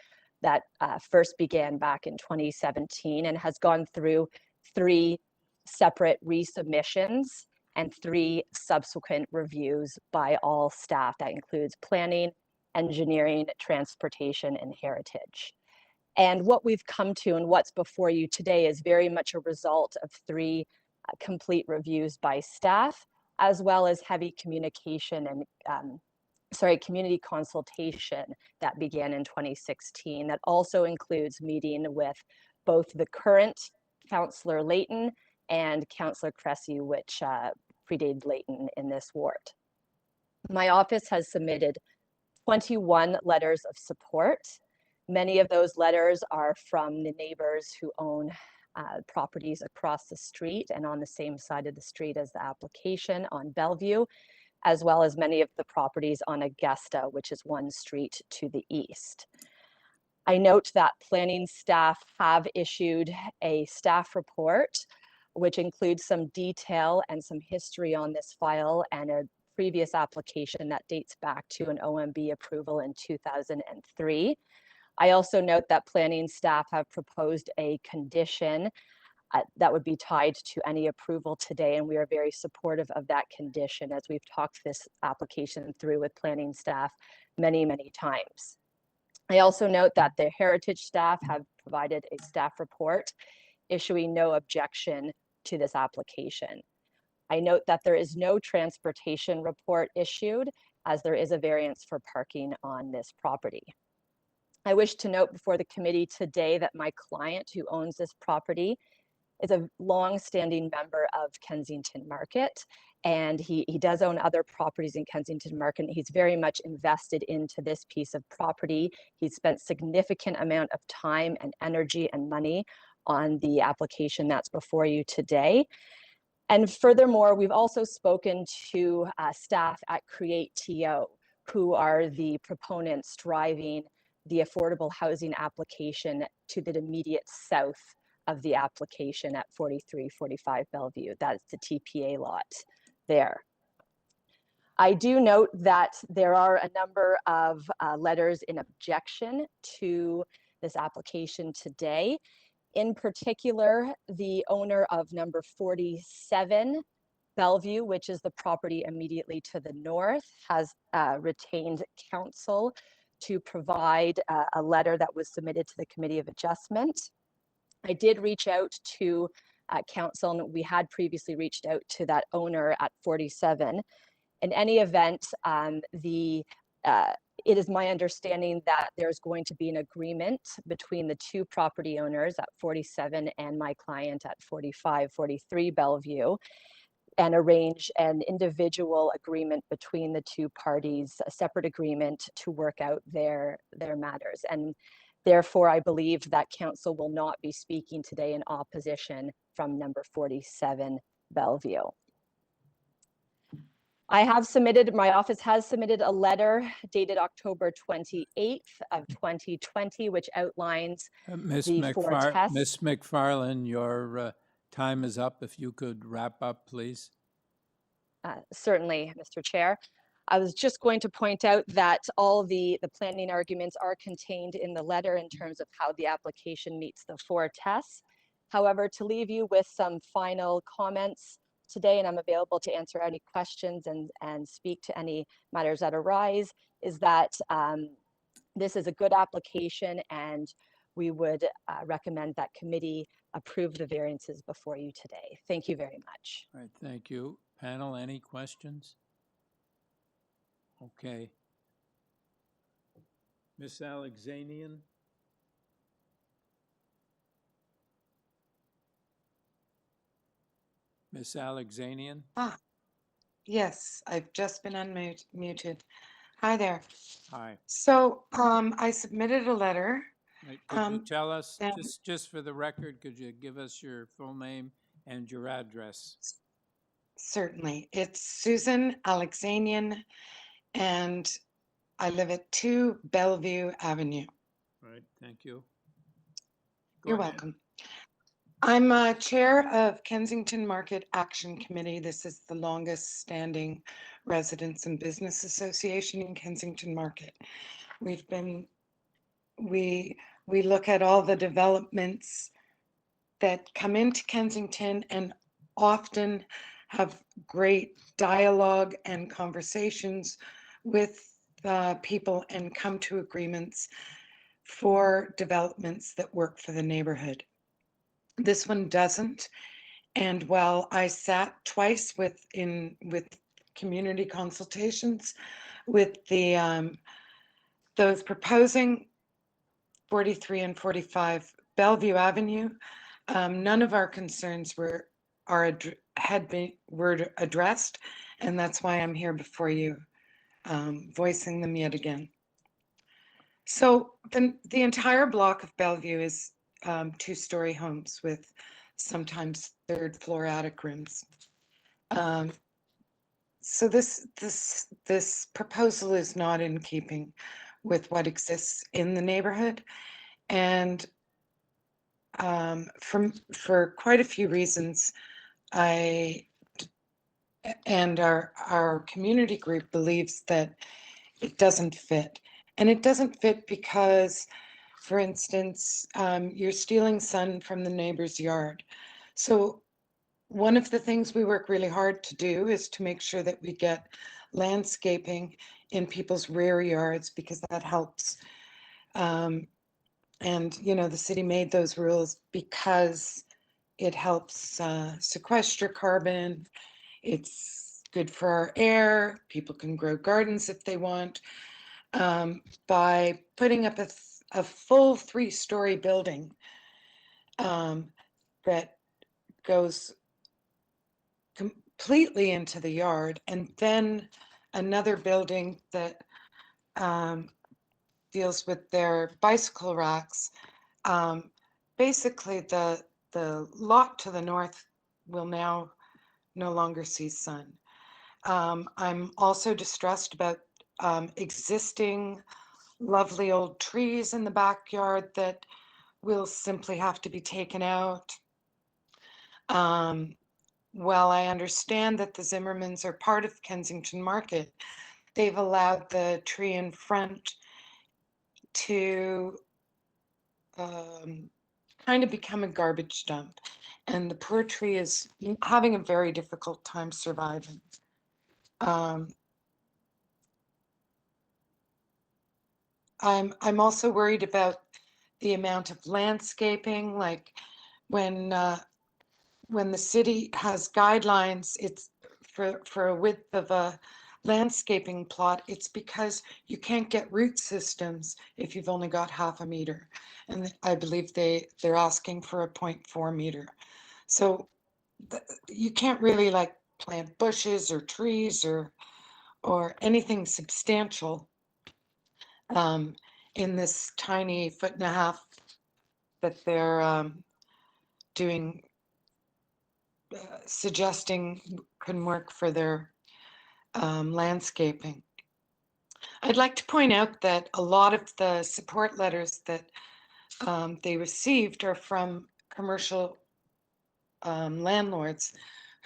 that first began back in 2017 and has gone through 3 separate resubmissions and 3 subsequent reviews by all staff. That includes planning, engineering, transportation, and heritage. And what we've come to and what's before you today is very much a result of 3 complete reviews by staff, as well as heavy communication and community consultation that began in 2016. That also includes meeting with both the current Councillor Layton and Councillor Cressy, which predated Layton in this ward. My office has submitted 21 letters of support. Many of those letters are from the neighbors who own properties across the street and on the same side of the street as the application on Bellevue, as well as many of the properties on Augusta, which is one street to the east. I note that planning staff have issued a staff report, which includes some detail and some history on this file and a previous application that dates back to an OMB approval in 2003. I also note that planning staff have proposed a condition that would be tied to any approval today, and we are very supportive of that condition as we've talked this application through with planning staff many, many times. I also note that the heritage staff have provided a staff report issuing no objection to this application. I note that there is no transportation report issued as there is a variance for parking on this property. I wish to note before the committee today that my client who owns this property is a long-standing member of Kensington Market, and he does own other properties in Kensington Market. He's very much invested into this piece of property. He's spent significant amount of time and energy and money on the application that's before you today. And furthermore, we've also spoken to staff at CreateTO, who are the proponents driving the affordable housing application to the immediate south of the application at 4345 Bellevue. That's the TPA lot there. I do note that there are a number of letters in objection to this application today. In particular, the owner of number 47 Bellevue, which is the property immediately to the north, has retained counsel to provide a letter that was submitted to the Committee of Adjustment. I did reach out to counsel, and we had previously reached out to that owner at 47. In any event, it is my understanding that there's going to be an agreement between the two property owners at 47 and my client at 43 Bellevue, and arrange an individual agreement between the two parties, a separate agreement to work out their matters. And therefore, I believe that council will not be speaking today in opposition from number 47 Bellevue. My office has submitted a letter dated October 28th of 2020, which outlines the four tests. Ms. McFarland, your time is up. If you could wrap up, please. Certainly, Mr. Chair. I was just going to point out that all the planning arguments are contained in the letter in terms of how the application meets the four tests. However, to leave you with some final comments today, and I'm available to answer any questions and speak to any matters that arise, is that this is a good application, and we would recommend that committee approve the variances before you today. Thank you very much. All right, thank you. Panel, any questions? Okay. Ms. Alexanian? Ms. Alexanian? Yes, I've just been unmuted. Hi there. Hi. So I submitted a letter. Right, could you tell us, just for the record, could you give us your full name and your address? Certainly. It's Susan Alexanian, and I live at 2 Bellevue Avenue. Right, thank you. You're welcome. I'm chair of Kensington Market Action Committee. This is the longest standing residents and business association in Kensington Market. We look at all the developments that come into Kensington and often have great dialogue and conversations with people and come to agreements for developments that work for the neighborhood. This one doesn't. And while I sat twice with community consultations with those proposing 43 and 45 Bellevue Avenue, none of our concerns were addressed, and that's why I'm here before you, voicing them yet again. So the entire block of Bellevue is two-story homes with sometimes third floor attic rooms. So this proposal is not in keeping with what exists in the neighborhood, and for quite a few reasons, I and our community group believes that it doesn't fit. And it doesn't fit because, for instance, you're stealing sun from the neighbor's yard. So one of the things we work really hard to do is to make sure that we get landscaping in people's rear yards, because that helps. And, you know, the city made those rules because it helps sequester carbon. It's good for our air. People can grow gardens if they want. By putting up a full 3-story building that goes completely into the yard, and then another building that deals with their bicycle racks. Basically, the lot to the north will now no longer see sun. I'm also distressed about existing lovely old trees in the backyard that will simply have to be taken out. While I understand that the Zimmermans are part of Kensington Market, they've allowed the tree in front to kind of become a garbage dump. And the poor tree is having a very difficult time surviving. I'm also worried about the amount of landscaping, like when the city has guidelines, it's for a width of a landscaping plot, it's because you can't get root systems if you've only got half a meter. And I believe they're asking for a 0.4 meter. So you can't really like plant bushes or trees or anything substantial in this tiny 1.5 feet that they're doing, suggesting can work for their landscaping. I'd like to point out that a lot of the support letters that they received are from commercial landlords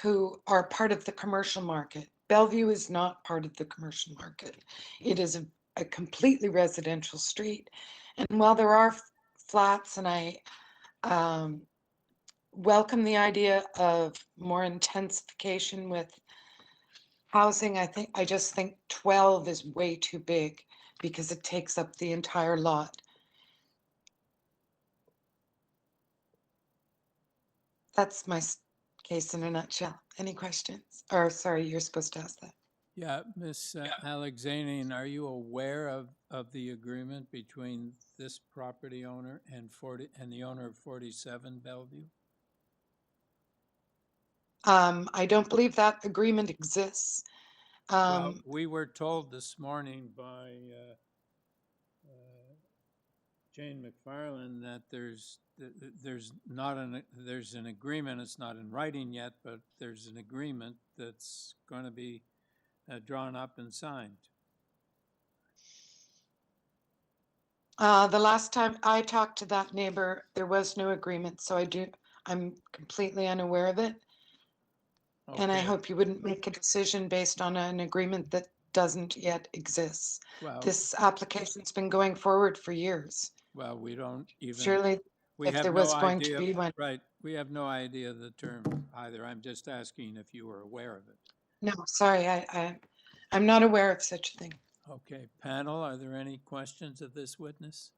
who are part of the commercial market. Bellevue is not part of the commercial market. It is a completely residential street. And while there are flats, and I welcome the idea of more intensification with housing, I just think 12 is way too big because it takes up the entire lot. That's my case in a nutshell. Any questions? Or sorry, you're supposed to ask that. Yeah, Ms. Alexanian, are you aware of the agreement between this property owner and the owner of 47 Bellevue? I don't believe that agreement exists. Well, we were told this morning by Jane McFarland that there's an agreement. It's not in writing yet, but there's an agreement that's going to be drawn up and signed. The last time I talked to that neighbor, there was no agreement, so I'm completely unaware of it. Okay. And I hope you wouldn't make a decision based on an agreement that doesn't yet exist. Well, this application's been going forward for years. Well, we don't even. Surely, if there was going to be one. Right, we have no idea of the term either. I'm just asking if you were aware of it. No, sorry, I'm not aware of such a thing. Okay, panel, are there any questions of this witness?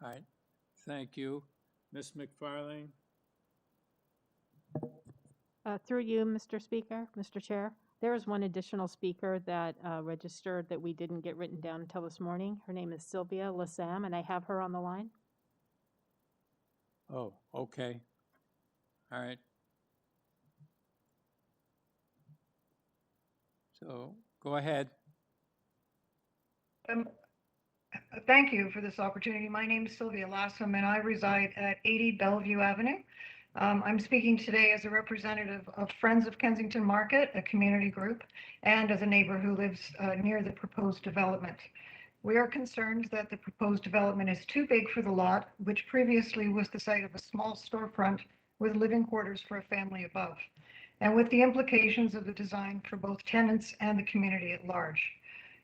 All right, thank you. Ms. McFarlane? Through you, Mr. Speaker, Mr. Chair, there is one additional speaker that registered that we didn't get written down until this morning. Her name is Sylvia Lassam, and I have her on the line. Oh, okay. All right. So go ahead. Thank you for this opportunity. My name is Sylvia Lassam, and I reside at 80 Bellevue Avenue. I'm speaking today as a representative of Friends of Kensington Market, a community group, and as a neighbor who lives near the proposed development. We are concerned that the proposed development is too big for the lot, which previously was the site of a small storefront with living quarters for a family above, and with the implications of the design for both tenants and the community at large.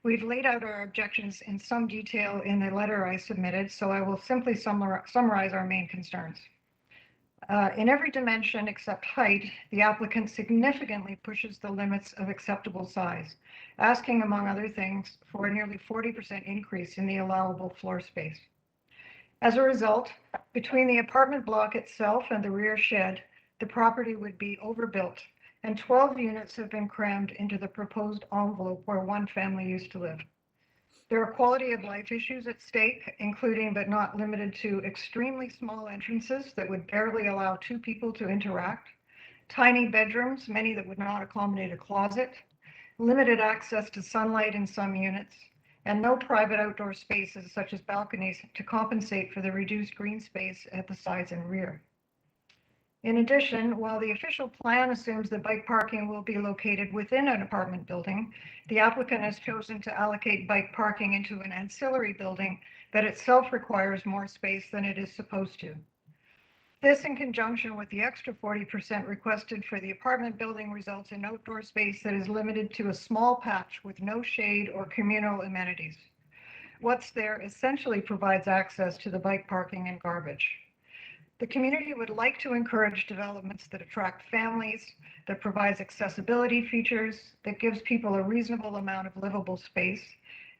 We've laid out our objections in some detail in the letter I submitted, so I will simply summarize our main concerns. In every dimension except height, the applicant significantly pushes the limits of acceptable size, asking, among other things, for a nearly 40% increase in the allowable floor space. As a result, between the apartment block itself and the rear shed, the property would be overbuilt, and 12 units have been crammed into the proposed envelope where one family used to live. There are quality of life issues at stake, including but not limited to extremely small entrances that would barely allow two people to interact, tiny bedrooms, many that would not accommodate a closet, limited access to sunlight in some units, and no private outdoor spaces such as balconies to compensate for the reduced green space at the sides and rear. In addition, while the official plan assumes that bike parking will be located within an apartment building, the applicant has chosen to allocate bike parking into an ancillary building that itself requires more space than it is supposed to. This, in conjunction with the extra 40% requested for the apartment building, results in outdoor space that is limited to a small patch with no shade or communal amenities. What's there essentially provides access to the bike parking and garbage. The community would like to encourage developments that attract families, that provides accessibility features, that gives people a reasonable amount of livable space,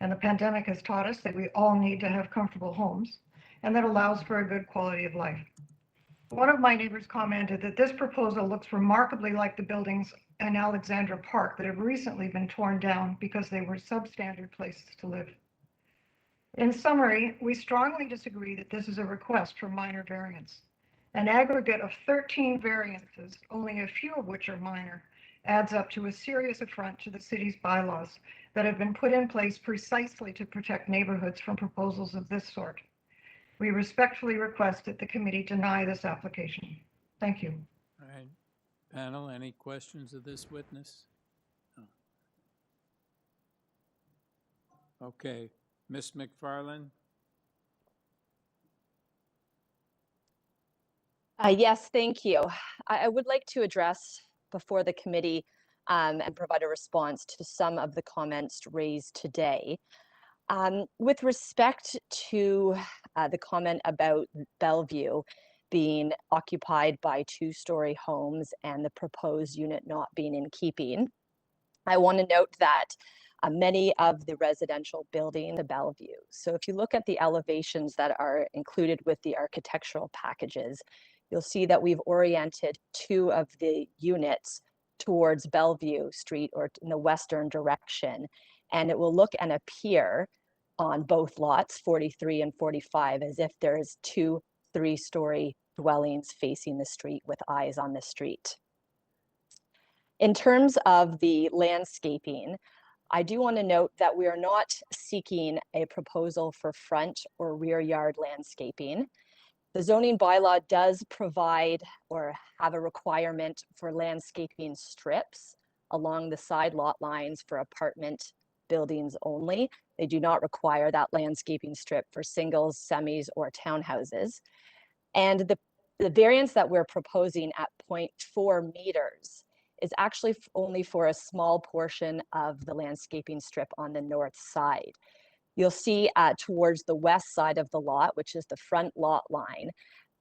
and the pandemic has taught us that we all need to have comfortable homes, and that allows for a good quality of life. One of my neighbors commented that this proposal looks remarkably like the buildings in Alexandra Park that have recently been torn down because they were substandard places to live. In summary, we strongly disagree that this is a request for minor variance. An aggregate of 13 variances, only a few of which are minor, adds up to a serious affront to the city's bylaws that have been put in place precisely to protect neighborhoods from proposals of this sort. We respectfully request that the committee deny this application. Thank you. All right. Panel, any questions of this witness? No. Okay. Ms. McFarland? Yes, thank you. I would like to address before the committee and provide a response to some of the comments raised today. With respect to the comment about Bellevue being occupied by two-story homes and the proposed unit not being in keeping, I want to note that many of the residential buildings in Bellevue. So if you look at the elevations that are included with the architectural packages, you'll see that we've oriented two of the units towards Bellevue Street or in the western direction. And it will look and appear on both lots, 43 and 45, as if there's two 3-story dwellings facing the street with eyes on the street. In terms of the landscaping, I do want to note that we are not seeking a proposal for front or rear yard landscaping. The zoning bylaw does provide or have a requirement for landscaping strips along the side lot lines for apartment buildings only. They do not require that landscaping strip for singles, semis, or townhouses. And the variance that we're proposing at 0.4 meters is actually only for a small portion of the landscaping strip on the north side. You'll see towards the west side of the lot, which is the front lot line,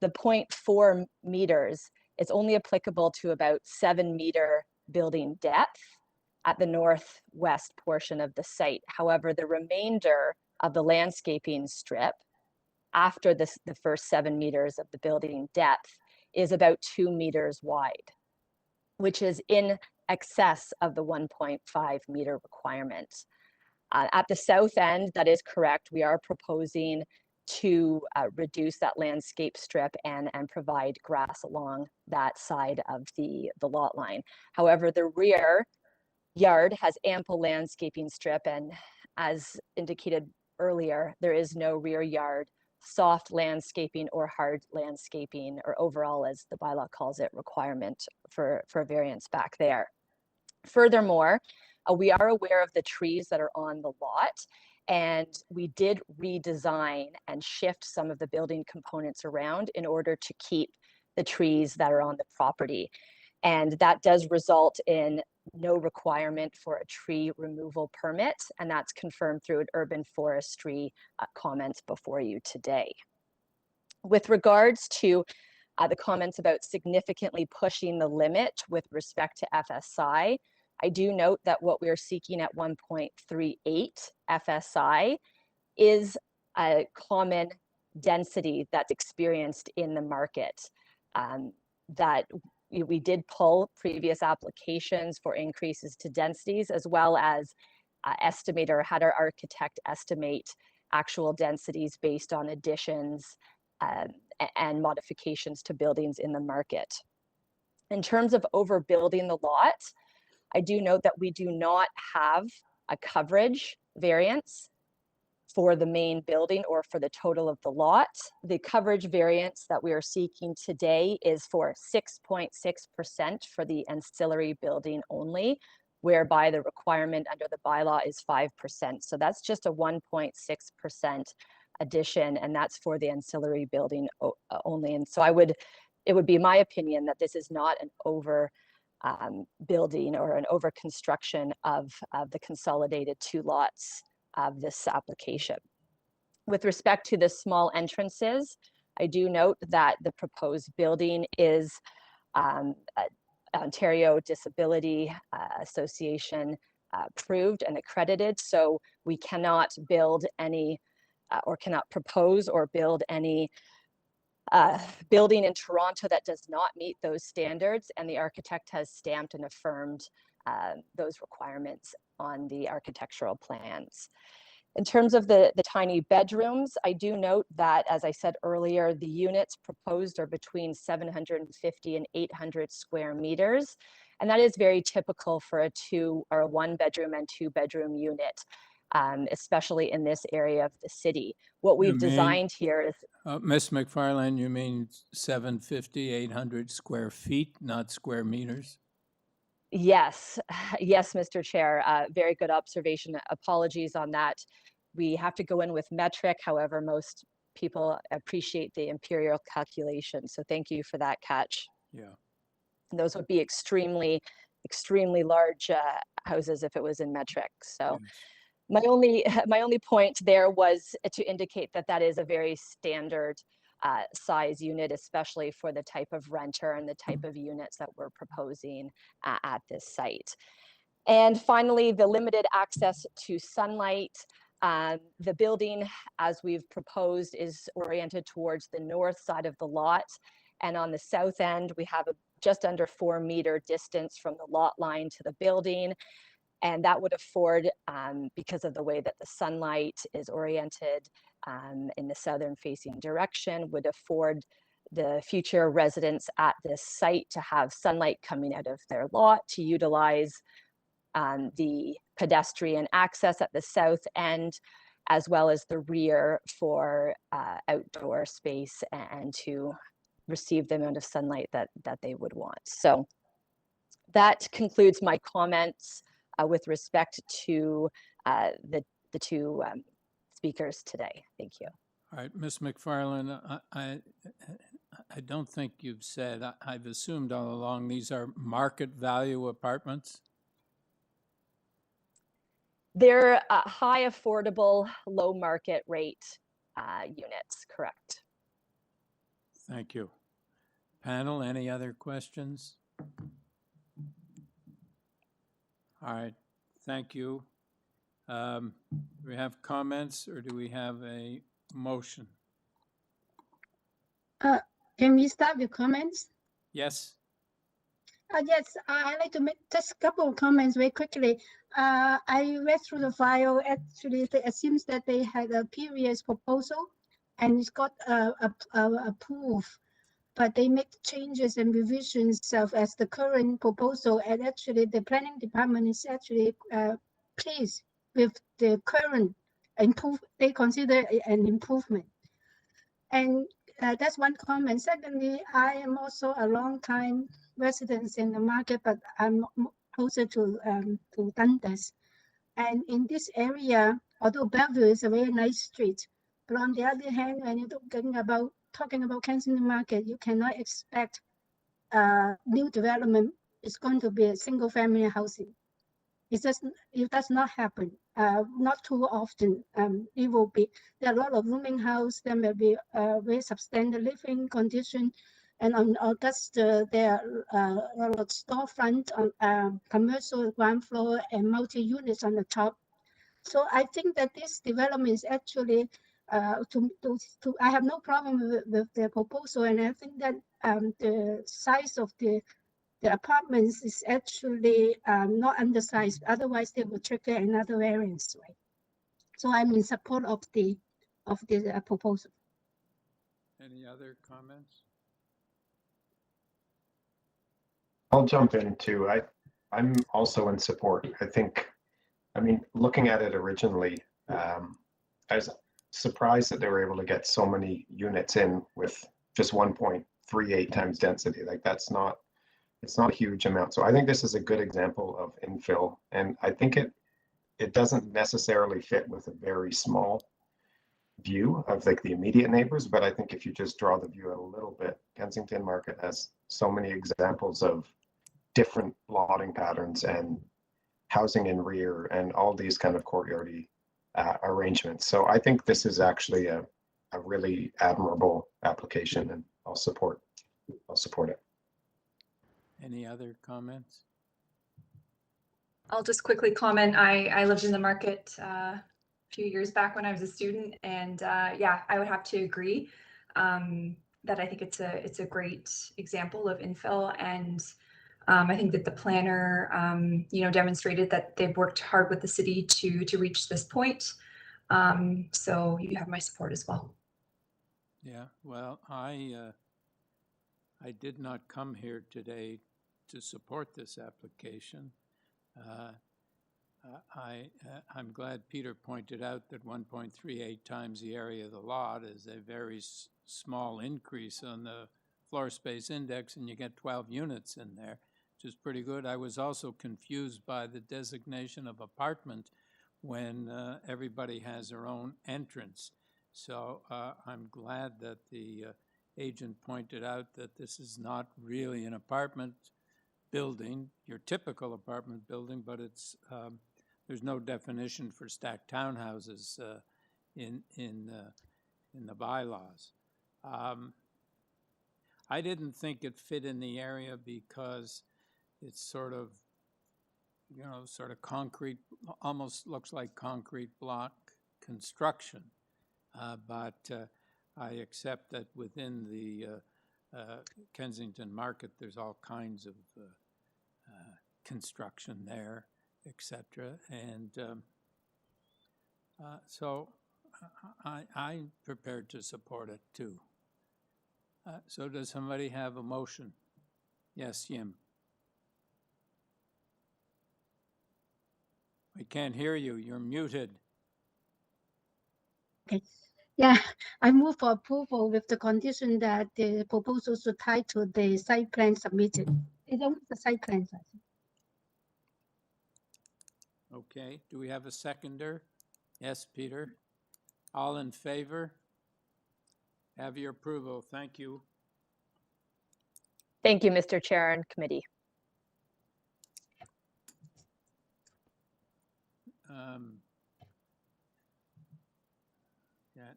the 0.4 meters is only applicable to about 7-meter building depth at the northwest portion of the site. However, the remainder of the landscaping strip after the first 7 meters of the building depth is about 2 meters wide, which is in excess of the 1.5 meter requirement. At the south end, that is correct, we are proposing to reduce that landscape strip and provide grass along that side of the lot line. However, the rear yard has ample landscaping strip, and as indicated earlier, there is no rear yard, soft landscaping or hard landscaping, or overall, as the bylaw calls it, requirement for variance back there. Furthermore, we are aware of the trees that are on the lot, and we did redesign and shift some of the building components around in order to keep the trees that are on the property. And that does result in no requirement for a tree removal permit, and that's confirmed through an urban forestry comment before you today. With regards to the comments about significantly pushing the limit with respect to FSI, I do note that what we're seeking at 1.38 FSI is a common density that's experienced in the market. That we did pull previous applications for increases to densities, as well as estimate or had our architect estimate actual densities based on additions and modifications to buildings in the market. In terms of overbuilding the lot, I do note that we do not have a coverage variance for the main building or for the total of the lot. The coverage variance that we are seeking today is for 6.6% for the ancillary building only, whereby the requirement under the bylaw is 5%. So that's just a 1.6% addition, and that's for the ancillary building only. And so it would be my opinion that this is not an over building or an over construction of the consolidated two lots of this application. With respect to the small entrances, I do note that the proposed building is Ontario Disability Association approved and accredited, so we cannot build any or cannot propose or build any building in Toronto that does not meet those standards, and the architect has stamped and affirmed those requirements on the architectural plans. In terms of the tiny bedrooms, I do note that, as I said earlier, the units proposed are between 750 and 800 square meters, and that is very typical for a 1 bedroom and 2 bedroom unit, especially in this area of the city. What we've designed here is... Ms. McFarland, you mean 750, 800 square feet, not square meters? Yes, yes, Mr. Chair, very good observation. Apologies on that. We have to go in with metric. However, most people appreciate the imperial calculation. So thank you for that catch. Yeah. Those would be extremely, extremely large houses if it was in metric. So my only point there was to indicate that that is a very standard size unit, especially for the type of renter and the type of units that we're proposing at this site. And finally, the limited access to sunlight. The building, as we've proposed, is oriented towards the north side of the lot. And on the south end, we have a just under 4 meter distance from the lot line to the building. And that would afford, because of the way that the sunlight is oriented in the southern facing direction, would afford the future residents at this site to have sunlight coming out of their lot to utilize the pedestrian access at the south end, as well as the rear for outdoor space and to receive the amount of sunlight that they would want. So that concludes my comments with respect to the two speakers today. Thank you. All right, Ms. McFarland, I don't think you've said, I've assumed all along these are market value apartments? They're high affordable, low market rate units, correct. Thank you. Panel, any other questions? All right, thank you. Do we have comments or do we have a motion? Can we start with comments? Yes. Yes, I'd like to make just a couple of comments very quickly. I read through the file. Actually, it seems that they had a previous proposal and it's got approved, but they make changes and revisions as the current proposal. And actually, the planning department is actually pleased with the current they consider it an improvement. And that's one comment. Secondly, I am also a long-time resident in the market, but I'm closer to Dundas. And in this area, although Bellevue is a very nice street, but on the other hand, when you're talking about Kensington Market, you cannot expect new development is going to be a single-family housing. It does not happen. Not too often. It will be there are a lot of rooming house. There may be very substandard living condition, and on Augusta there are a lot of storefront on commercial ground floor and multi-units on the top. So I think that this development is actually I have no problem with the proposal, and I think that the size of the apartments is actually not undersized. Otherwise, they will trigger another variance, right? So I'm in support of the proposal. Any other comments? I'll jump in too. I'm also in support. I mean, looking at it originally, I was surprised that they were able to get so many units in with just 1.38 times density. Like it's not a huge amount. So I think this is a good example of infill, and I think it doesn't necessarily fit with a very small view of like the immediate neighbors, but I think if you just draw the view out a little bit, Kensington Market has so many examples of different lotting patterns and housing in rear and all these kind of courtyardy arrangements. So I think this is actually a really admirable application, and I'll support it. Any other comments? I'll just quickly comment. I lived in the market a few years back when I was a student, and yeah, I would have to agree that I think it's a great example of infill, and I think that the planner, demonstrated that they've worked hard with the city to reach this point. So you have my support as well. Yeah, well, I did not come here today to support this application. I'm glad Peter pointed out that 1.38 times the area of the lot is a very small increase on the floor space index, and you get 12 units in there, which is pretty good. I was also confused by the designation of apartment when everybody has their own entrance. So I'm glad that the agent pointed out that this is not really an apartment building, your typical apartment building, but it's there's no definition for stacked townhouses in the bylaws. I didn't think it fit in the area because it's sort of concrete, almost looks like concrete block construction. But I accept that within the Kensington Market, there's all kinds of construction there, etc. And so I'm prepared to support it too. So does somebody have a motion? Yes, Jim. We can't hear you. You're muted. Okay. Yeah, I move for approval with the condition that the proposal should tie to the site plan submitted. They don't have the site plans, I think. Okay, do we have a seconder? Yes, Peter. All in favor? Have your approval. Thank you. Thank you, Mr. Chair and committee.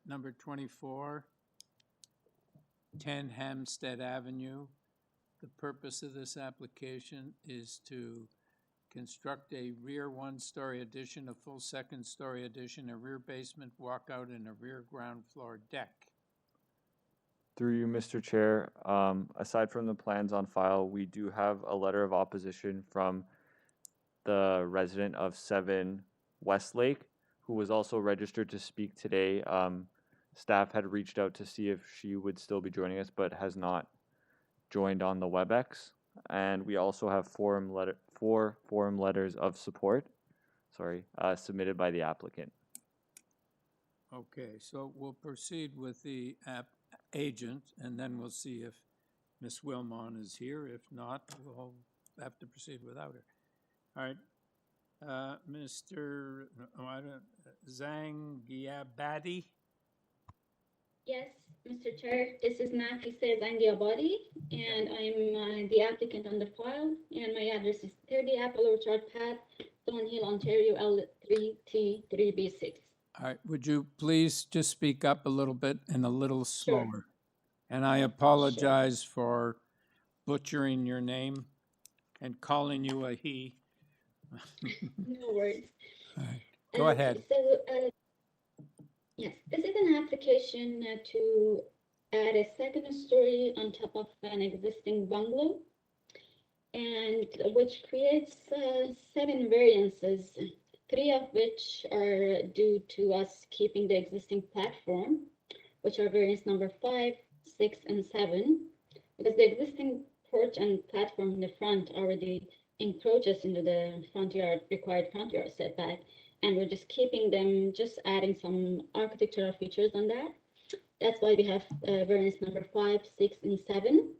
Number 24, 10 Hampstead Avenue. The purpose of this application is to construct a rear one-story addition, a full second-story addition, a rear basement walkout, and a rear ground floor deck. Through you, Mr. Chair, aside from the plans on file, we do have a letter of opposition from the resident of 7 Westlake, who was also registered to speak today. Staff had reached out to see if she would still be joining us, but has not joined on the WebEx. And we also have 4 forum letters of support, submitted by the applicant. Okay, so we'll proceed with the app agent, and then we'll see if Ms. Wilmon is here. If not, we'll have to proceed without her. All right. Mr. Zangiabadi? Yes, Mr. Chair, this is Nafi Zangiabadi, and I'm the applicant on the file, and my address is 30 Apple Orchard Path, Thornhill, Ontario, L3T3B6. All right, would you please just speak up a little bit and a little slower? And I apologize for butchering your name and calling you a he. No worries. All right, go ahead. So, yes, this is an application to add a second story on top of an existing bungalow, and which creates 7 variances, 3 of which are due to us keeping the existing platform, which are variance number 5, 6, and 7, because the existing porch and platform in the front already encroaches into the front yard, required front yard setback, and we're just keeping them, just adding some architectural features on that. That's why we have variance number 5, 6, and 7.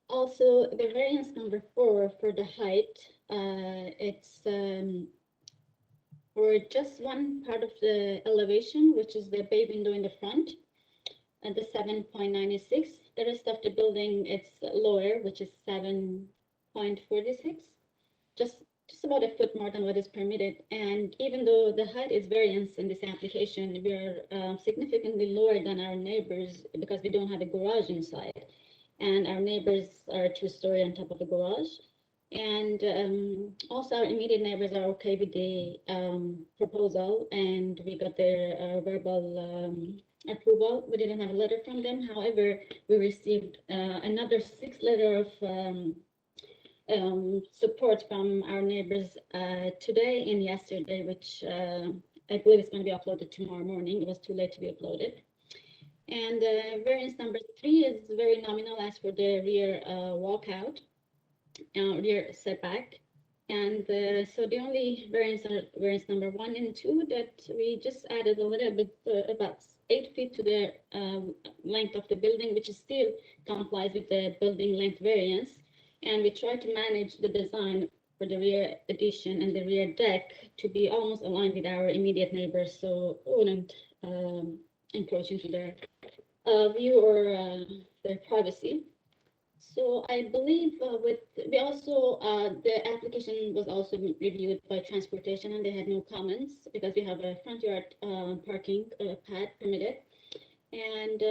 Also, the variance number 4 for the height, it's for just one part of the elevation, which is the bay window in the front, and the 7.96. The rest of the building, it's lower, which is 7.46, just about a foot more than what is permitted. And even though the height is variance in this application, we are significantly lower than our neighbors because we don't have a garage inside. And our neighbors are 2-story on top of the garage. And also our immediate neighbors are okay with the proposal, and we got their verbal approval. We didn't have a letter from them. However, we received another 6 letters of support from our neighbors today and yesterday, which I believe is going to be uploaded tomorrow morning. It was too late to be uploaded. And variance number 3 is very nominal as for the rear walkout, rear setback. And so the only variance are variance number 1 and 2 that we just added a little bit, about 8 feet to the length of the building, which is still complies with the building length variance. And we try to manage the design for the rear addition and the rear deck to be almost aligned with our immediate neighbors, so it wouldn't encroach into their view or their privacy. So I believe we also, the application was also reviewed by transportation, and they had no comments because we have a front yard parking pad permitted, and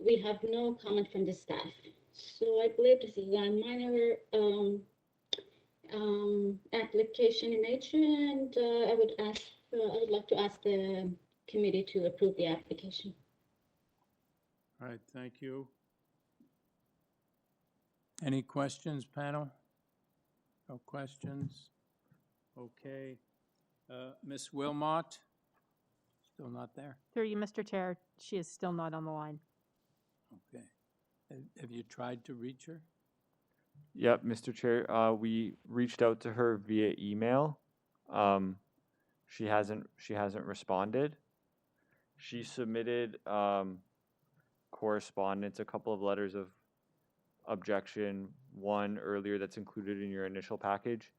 we have no comment from the staff. So I believe this is a minor application in nature, and I would like to ask the committee to approve the application. All right, thank you. Any questions, panel? No questions? Okay. Ms. Wilmot? Still not there? Through you, Mr. Chair, she is still not on the line. Okay. Have you tried to reach her? Yep, Mr. Chair, we reached out to her via email. She hasn't responded. She submitted correspondence, a couple of letters of objection, one earlier that's included in your initial package,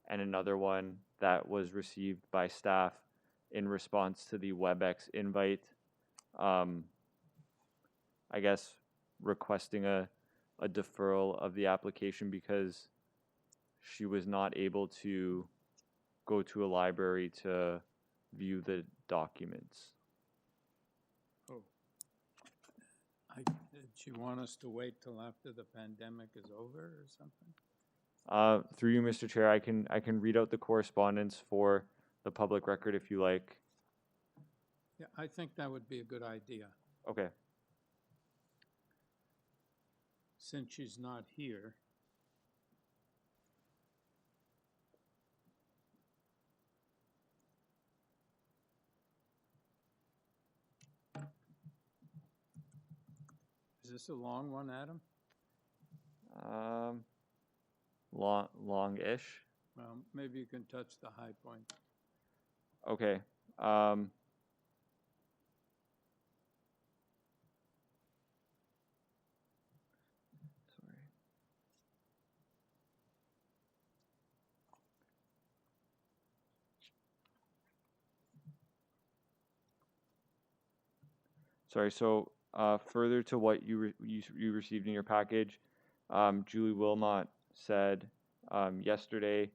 and another one that was received by staff in response to the WebEx invite. I guess requesting a deferral of the application because she was not able to go to a library to view the documents. Oh. Did she want us to wait till after the pandemic is over or something? Through you, Mr. Chair, I can read out the correspondence for the public record if you like. Yeah, I think that would be a good idea. Okay. Since she's not here. Is this a long one, Adam? Long-ish. Well, maybe you can touch the high point. Okay. Sorry, so further to what you received in your package, Julie Wilmot said yesterday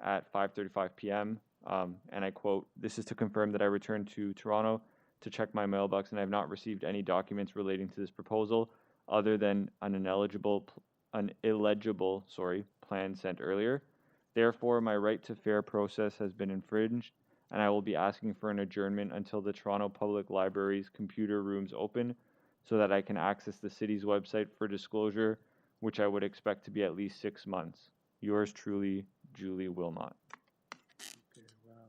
at 5:35 p.m., and I quote, "This is to confirm that I returned to Toronto to check my mailbox and I have not received any documents relating to this proposal other than an illegible plan sent earlier. Therefore, my right to fair process has been infringed, and I will be asking for an adjournment until the Toronto Public Library's computer rooms open so that I can access the city's website for disclosure, which I would expect to be at least 6 months. Yours truly, Julie Wilmot." Okay, well,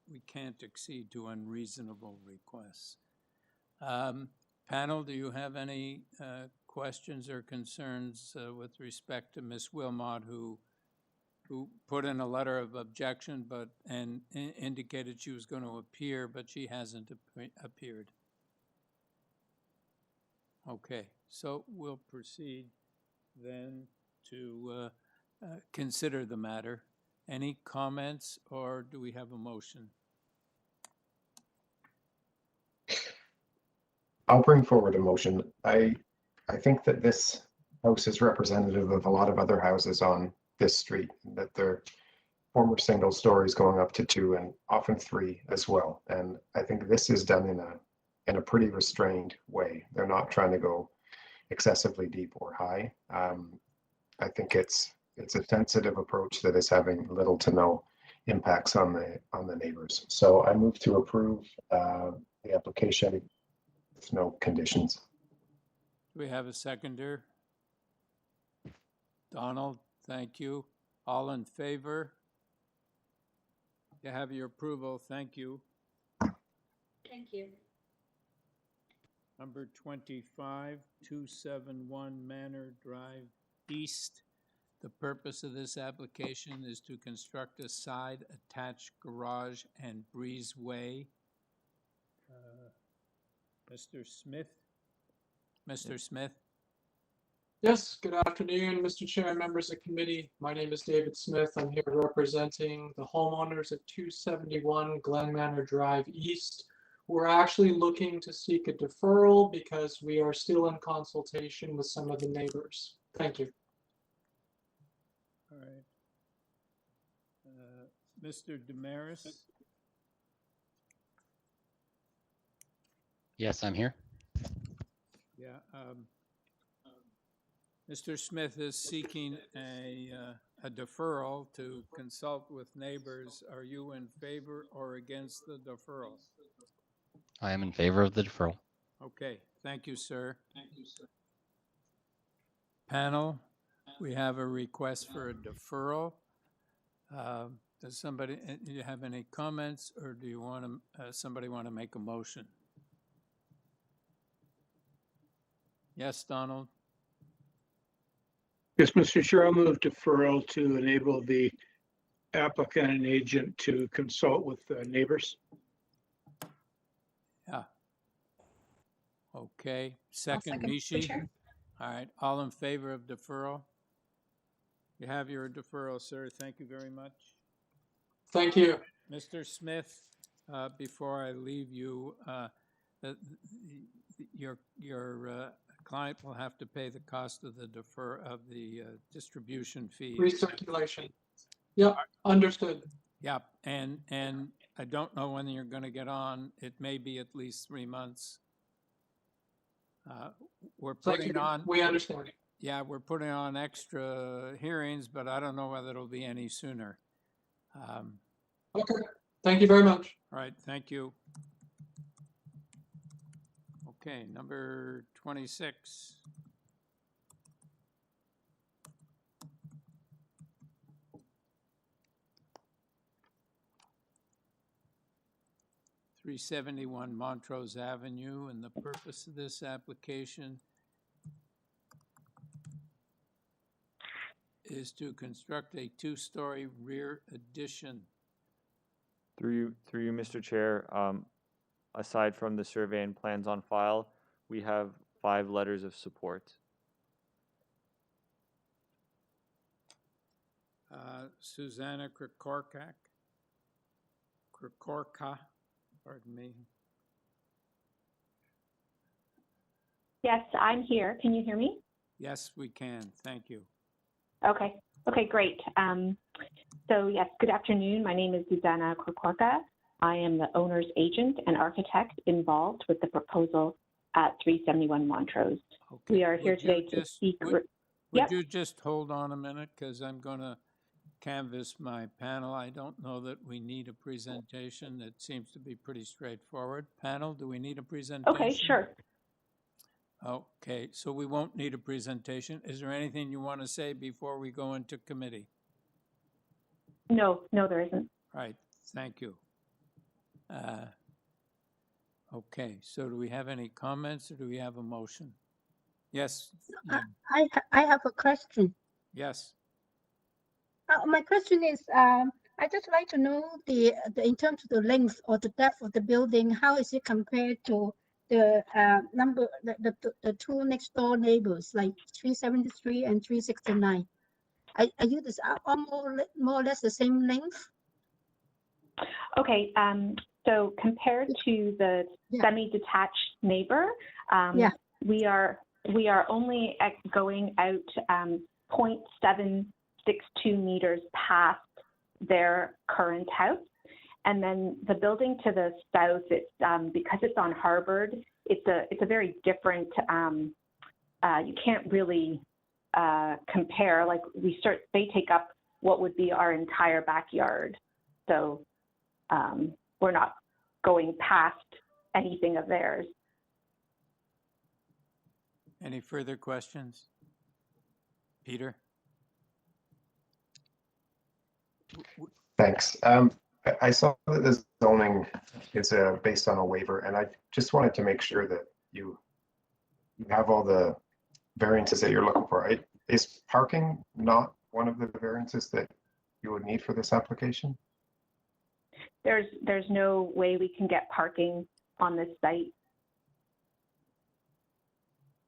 we can't accede to unreasonable requests. Panel, do you have any questions or concerns with respect to Ms. Wilmot, who put in a letter of objection and indicated she was going to appear, but she hasn't appeared? Okay, so we'll proceed then to consider the matter. Any comments, or do we have a motion? I'll bring forward a motion. I think that this house is representative of a lot of other houses on this street, that they're former single stories going up to 2 and often 3 as well. And I think this is done in a pretty restrained way. They're not trying to go excessively deep or high. I think it's a sensitive approach that is having little to no impacts on the neighbors. So I move to approve the application with no conditions. Do we have a seconder? Donald, thank you. All in favor? You have your approval. Thank you. Thank you. Number 25, 271 Manor Drive East. The purpose of this application is to construct a side attached garage and breezeway. Mr. Smith? Mr. Smith? Yes, good afternoon, Mr. Chair, members of committee. My name is David Smith. I'm here representing the homeowners at 271 Glen Manor Drive East. We're actually looking to seek a deferral because we are still in consultation with some of the neighbors. Thank you. All right. Mr. Damaris? Yes, I'm here. Yeah. Mr. Smith is seeking a deferral to consult with neighbors. Are you in favor or against the deferral? I am in favor of the deferral. Okay, thank you, sir. Panel, we have a request for a deferral. Does somebody, do you have any comments, or do you want to, somebody want to make a motion? Yes, Donald? Yes, Mr. Chair, I'll move deferral to enable the applicant and agent to consult with the neighbors. Yeah. Okay, second, Mishi? All right, all in favor of deferral? You have your deferral, sir. Thank you very much. Thank you. Mr. Smith, before I leave you, your client will have to pay the cost of the distribution fees. Recirculation. Yep, understood. Yep, and I don't know when you're going to get on. It may be at least 3 months. We're putting on. We understand. Yeah, we're putting on extra hearings, but I don't know whether it'll be any sooner. Okay, thank you very much. All right, thank you. Okay, number 26. (371) Montrose Avenue, and the purpose of this application is to construct a 2-story rear addition. Through you, Mr. Chair, aside from the survey and plans on file, we have 5 letters of support. Susanna Krikorka, pardon me. Yes, I'm here. Can you hear me? Yes, we can. Thank you. Okay. Okay, great. So yes, good afternoon. My name is Zuzana Krokorka. I am the owner's agent and architect involved with the proposal at 371 Montrose. Okay. We are here today to speak. Would Yep. you just hold on a minute, because I'm going to canvass my panel. I don't know that we need a presentation. It seems to be pretty straightforward. Panel, do we need a presentation? Okay, sure. Okay, so we won't need a presentation. Is there anything you want to say before we go into committee? No, there isn't. Right, thank you. Okay, so do we have any comments or do we have a motion? Yes. I have a question. Yes. My question is, I just like to know the in terms of the length or the depth of the building, how is it compared to the the two next door neighbors, like 373 and 369? Are you more or less the same length? Okay, so compared to the semi-detached neighbor, we are only going out 0.762 meters past their current house. And then the building to the south, it's because it's on Harvard, it's a very different, you can't really compare. Like they take up what would be our entire backyard. So we're not going past anything of theirs. Any further questions? Peter? Thanks. I saw that the zoning is based on a waiver, and I just wanted to make sure that you have all the variances that you're looking for. Is parking not one of the variances that you would need for this application? There's no way we can get parking on this site.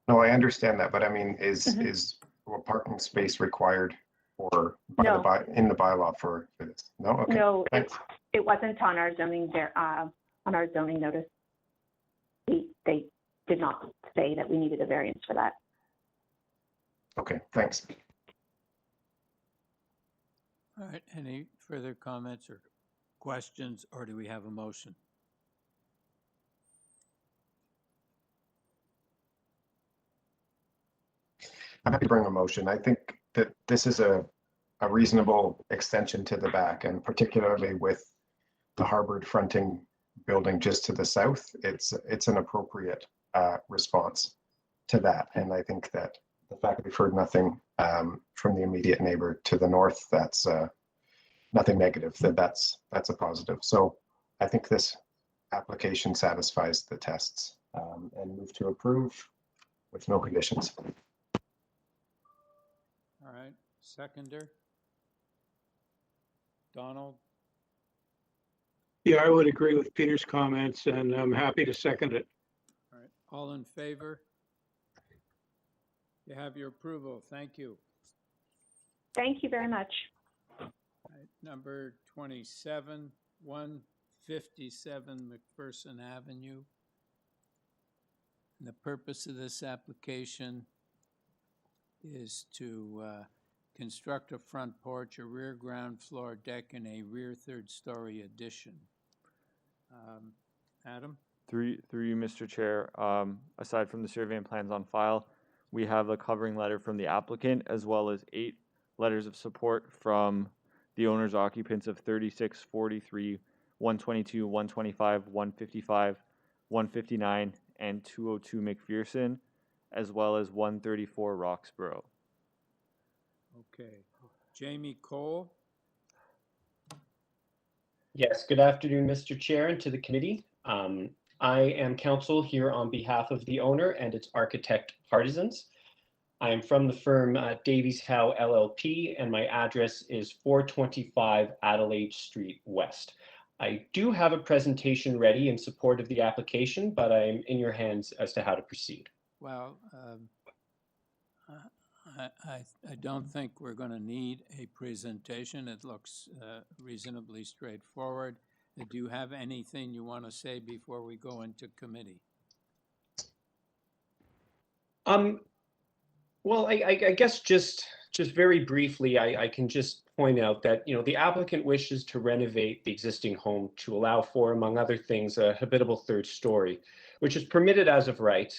No, I understand that, but I mean, is a parking space required for in the bylaw for this? No, okay. No, thanks. it wasn't on our zoning notice. They did not say that we needed a variance for that. Okay, thanks. All right, any further comments or questions, or do we have a motion? I'm happy to bring a motion. I think that this is a reasonable extension to the back, and particularly with the Harvard fronting building just to the south, it's an appropriate response to that. And I think that the fact that we've heard nothing from the immediate neighbor to the north, that's nothing negative, that's a positive. So I think this application satisfies the tests, and move to approve with no conditions. All right, seconder. Donald? Yeah, I would agree with Peter's comments, and I'm happy to second it. All right, all in favor? You have your approval. Thank you. Thank you very much. All right, number 27, 157 McPherson Avenue. And the purpose of this application is to construct a front porch, a rear ground floor deck, and a rear third-story addition. Adam? Through you, Mr. Chair, aside from the survey and plans on file, we have a covering letter from the applicant, as well as 8 letters of support from the owner's occupants of 36, 43, 122, 125, 155, 159, and 202 McPherson, as well as 134 ROXBOROUGH. Okay. Jamie Cole? Yes, good afternoon, Mr. Chair, and to the committee. I am counsel here on behalf of the owner and its architect partisans. I am from the firm Davies Howe LLP, and my address is 425 Adelaide Street West. I do have a presentation ready in support of the application, but I'm in your hands as to how to proceed. Well, I don't think we're going to need a presentation. It looks reasonably straightforward. Do you have anything you want to say before we go into committee? Well, I guess just very briefly, I can just point out that, the applicant wishes to renovate the existing home to allow for, among other things, a habitable third story, which is permitted as of right,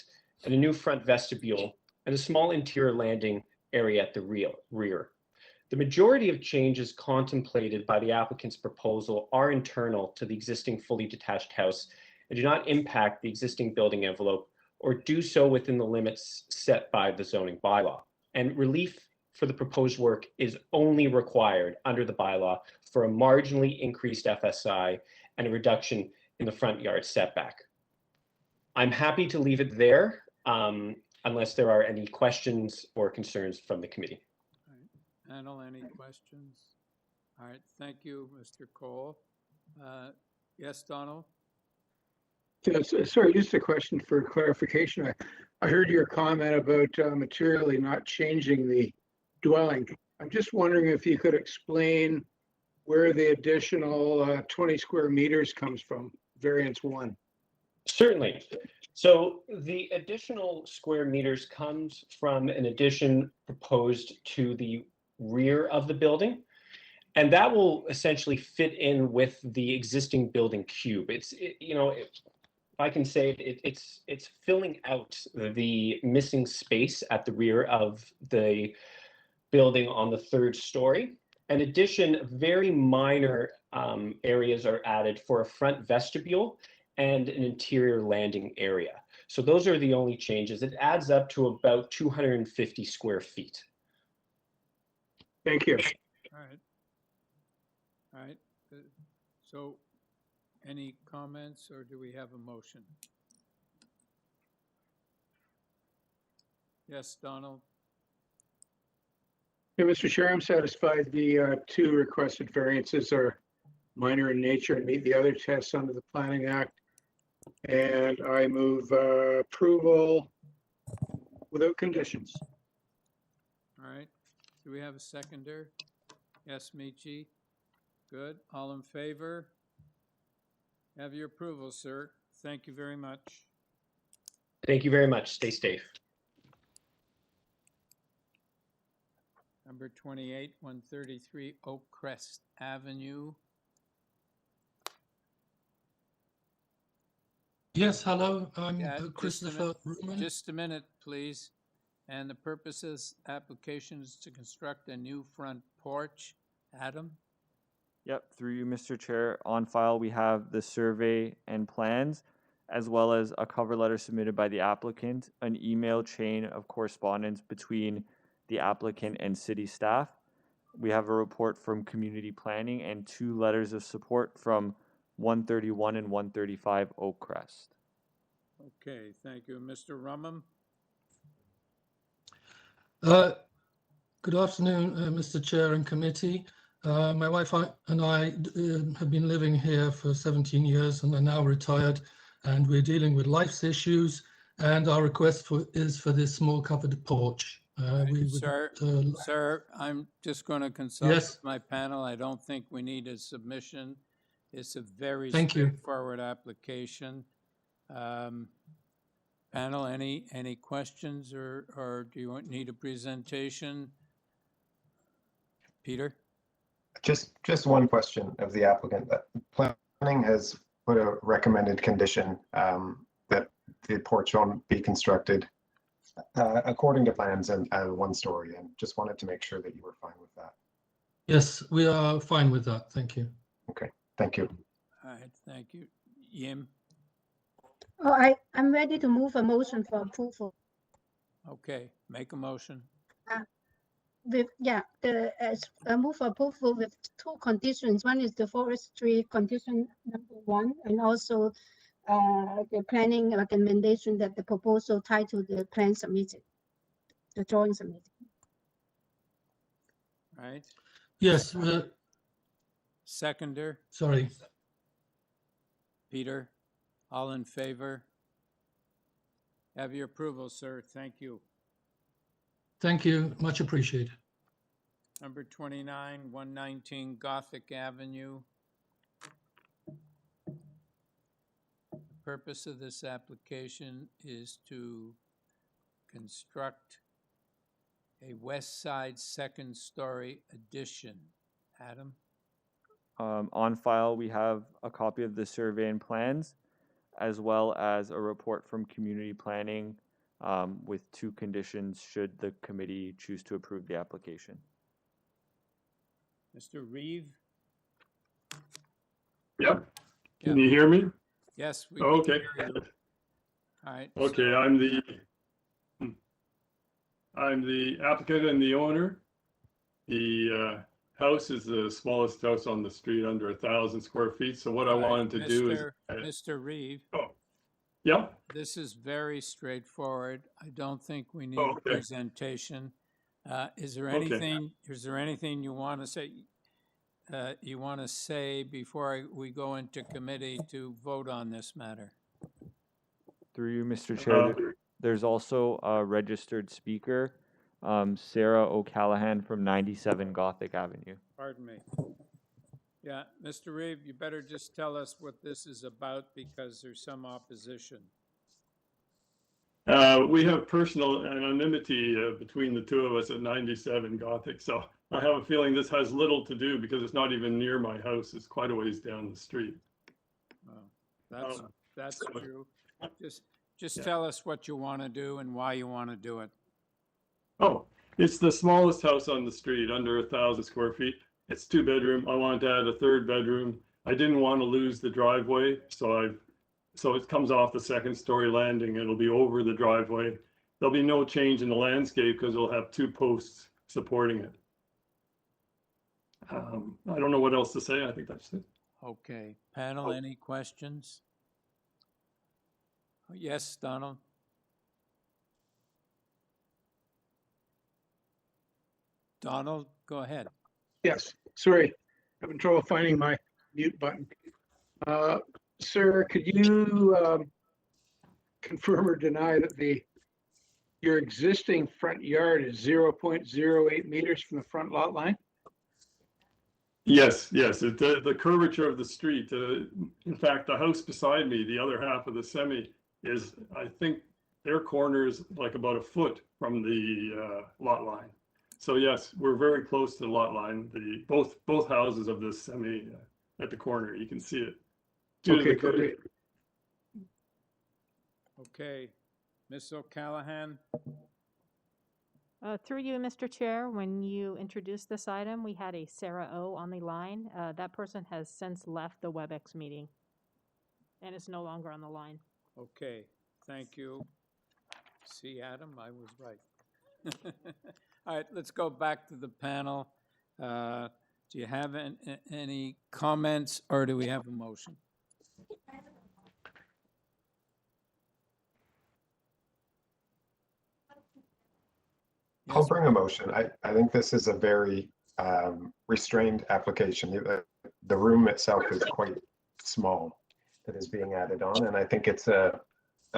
and a new front vestibule, and a small interior landing area at the rear. The majority of changes contemplated by the applicant's proposal are internal to the existing fully detached house and do not impact the existing building envelope or do so within the limits set by the zoning bylaw. And relief for the proposed work is only required under the bylaw for a marginally increased FSI and a reduction in the front yard setback. I'm happy to leave it there unless there are any questions or concerns from the committee. Panel, any questions? All right, thank you, Mr. Cole. Yes, Donald? Yes, sorry, just a question for clarification. I heard your comment about materially not changing the dwelling. I'm just wondering if you could explain where the additional 20 square meters comes from, variance 1. Certainly. So the additional square meters comes from an addition proposed to the rear of the building, and that will essentially fit in with the existing building cube. If I can say it's filling out the missing space at the rear of the building on the third story. In addition, very minor areas are added for a front vestibule and an interior landing area. So those are the only changes. It adds up to about 250 square feet. Thank you. All right. So any comments, or do we have a motion? Yes, Donald? Yeah, Mr. Chair, I'm satisfied the 2 requested variances are minor in nature and meet the other tests under the Planning Act. And I move approval without conditions. All right. Do we have a seconder? Yes, Michi. Good. All in favor? Have your approval, sir. Thank you very much. Thank you very much. Stay safe. Number 28, 133 OAKCREST Avenue. Yes, hello. I'm Yeah, Christopher Ruman. Just a minute, please. And the purpose of this application is to construct a new front porch. Adam? Yep, through you, Mr. Chair. On file, we have the survey and plans, as well as a cover letter submitted by the applicant, an email chain of correspondence between the applicant and city staff. We have a report from community planning and 2 letters of support from 131 and 135 OAKCREST. Okay, thank you. Mr. Rummam? Good afternoon, Mr. Chair and committee. My wife and I have been living here for 17 years and are now retired, and we're dealing with life's issues, and our request is for this small covered porch. Sir, I'm just going to consult Yes. with my panel. I don't think we need a submission. It's a very Thank you. straightforward application. Panel, any questions, or do you need a presentation? Peter? Just one question of the applicant. Planning has put a recommended condition that the porch won't be constructed according to plans and 1 story, and just wanted to make sure that you were fine with that. Yes, we are fine with that. Thank you. Okay, thank you. All right, thank you. Yim? Oh, I'm ready to move a motion for approval. Okay, make a motion. I move for approval with 2 conditions. One is the forestry condition number 1, and also the planning recommendation that the proposal tied to the plan submitted, the drawing submitted. Right. Yes. Seconder? Sorry. Peter? All in favor? Have your approval, sir. Thank you. Thank you. Much appreciated. Number 29, 119 Gothic Avenue. The purpose of this application is to construct a west side second story addition. Adam? On file, we have a copy of the survey and plans, as well as a report from community planning with 2 conditions should the committee choose to approve the application. Mr. Reeve? Yep. Can you hear me? Yes. We Okay. can hear you. All right. Okay, I'm the applicant and the owner. The house is the smallest house on the street, under 1,000 square feet. So what I wanted to do is, Mr. Reeve. Oh, yeah. This is very straightforward. I don't think we need a presentation. Is there anything? Is there anything you want to say? You want to say before we go into committee to vote on this matter? Through you, Mr. Chair, there's also a registered speaker, Sarah O'Callaghan from 97 Gothic Avenue. Pardon me. Yeah, Mr. Reeve, you better just tell us what this is about because there's some opposition. We have personal anonymity between the 2 of us at 97 Gothic. So I have a feeling this has little to do because it's not even near my house. It's quite a ways down the street. That's true. Just tell us what you want to do and why you want to do it. Oh, it's the smallest house on the street, under 1,000 square feet. It's 2-bedroom. I wanted to add a 3rd bedroom. I didn't want to lose the driveway, so it comes off the 2nd story landing. It'll be over the driveway. There'll be no change in the landscape because it'll have 2 posts supporting it. I don't know what else to say. I think that's it. Okay. Panel, any questions? Yes, Donald? Donald, go ahead. Yes, sorry, having trouble finding my mute button. Sir, could you confirm or deny that your existing front yard is 0.08 meters from the front lot line? Yes. The curvature of the street. In fact, the house beside me, the other half of the semi, is, I think, their corner is like about 1 foot from the lot line. So yes, we're very close to the lot line. Both houses of this semi at the corner, you can see it. Okay, good. Okay, Ms. O'Callaghan. Through you, Mr. Chair, when you introduced this item, we had a Sarah O on the line. That person has since left the WebEx meeting and is no longer on the line. Okay, thank you. See, Adam, I was right. All right, let's go back to the panel. Do you have any comments or do we have a motion? I'll bring a motion. I think this is a very restrained application. The room itself is quite small that is being added on, and I think it's a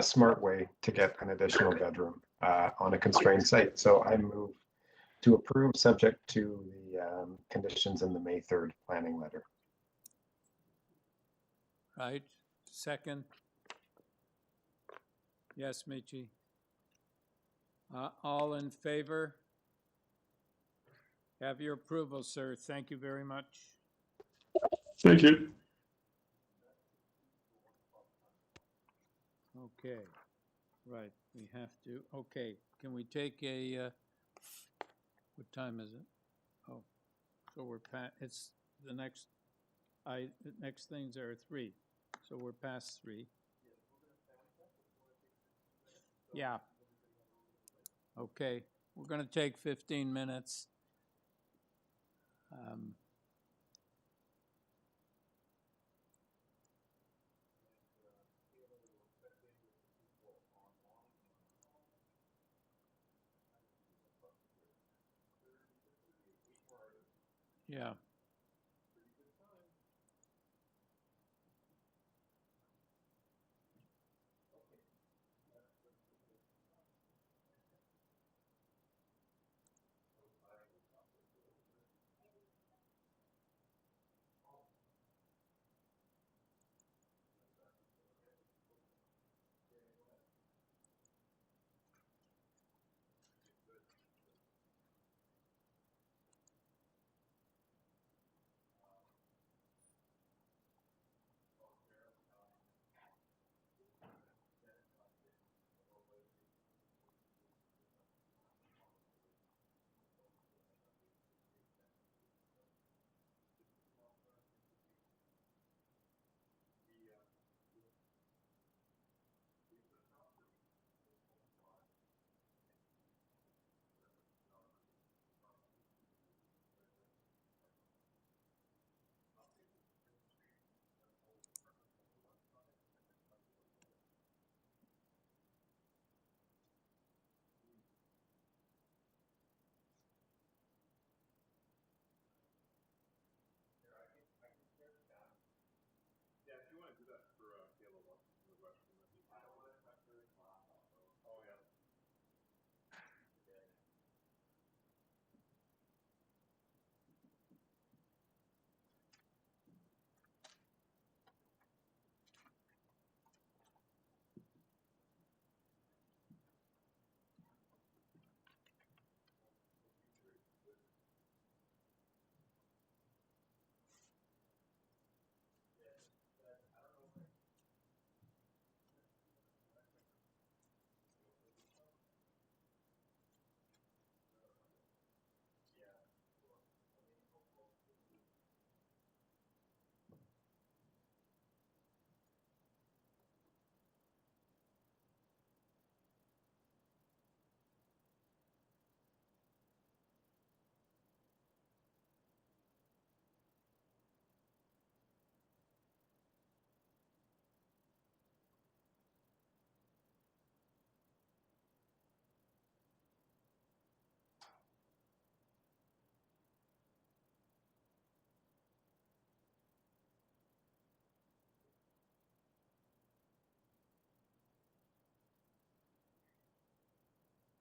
smart way to get an additional bedroom on a constrained site. So I move to approve subject to the conditions in the May 3rd planning letter. Right, second. Yes, Michi. All in favor? Have your approval, sir. Thank you very much. Thank you. Okay, right, we have to, okay, can we take a, what time is it? Oh, so we're it's the next things are 3, so we're past 3. Yeah. Okay, we're going to take 15 minutes. Yeah.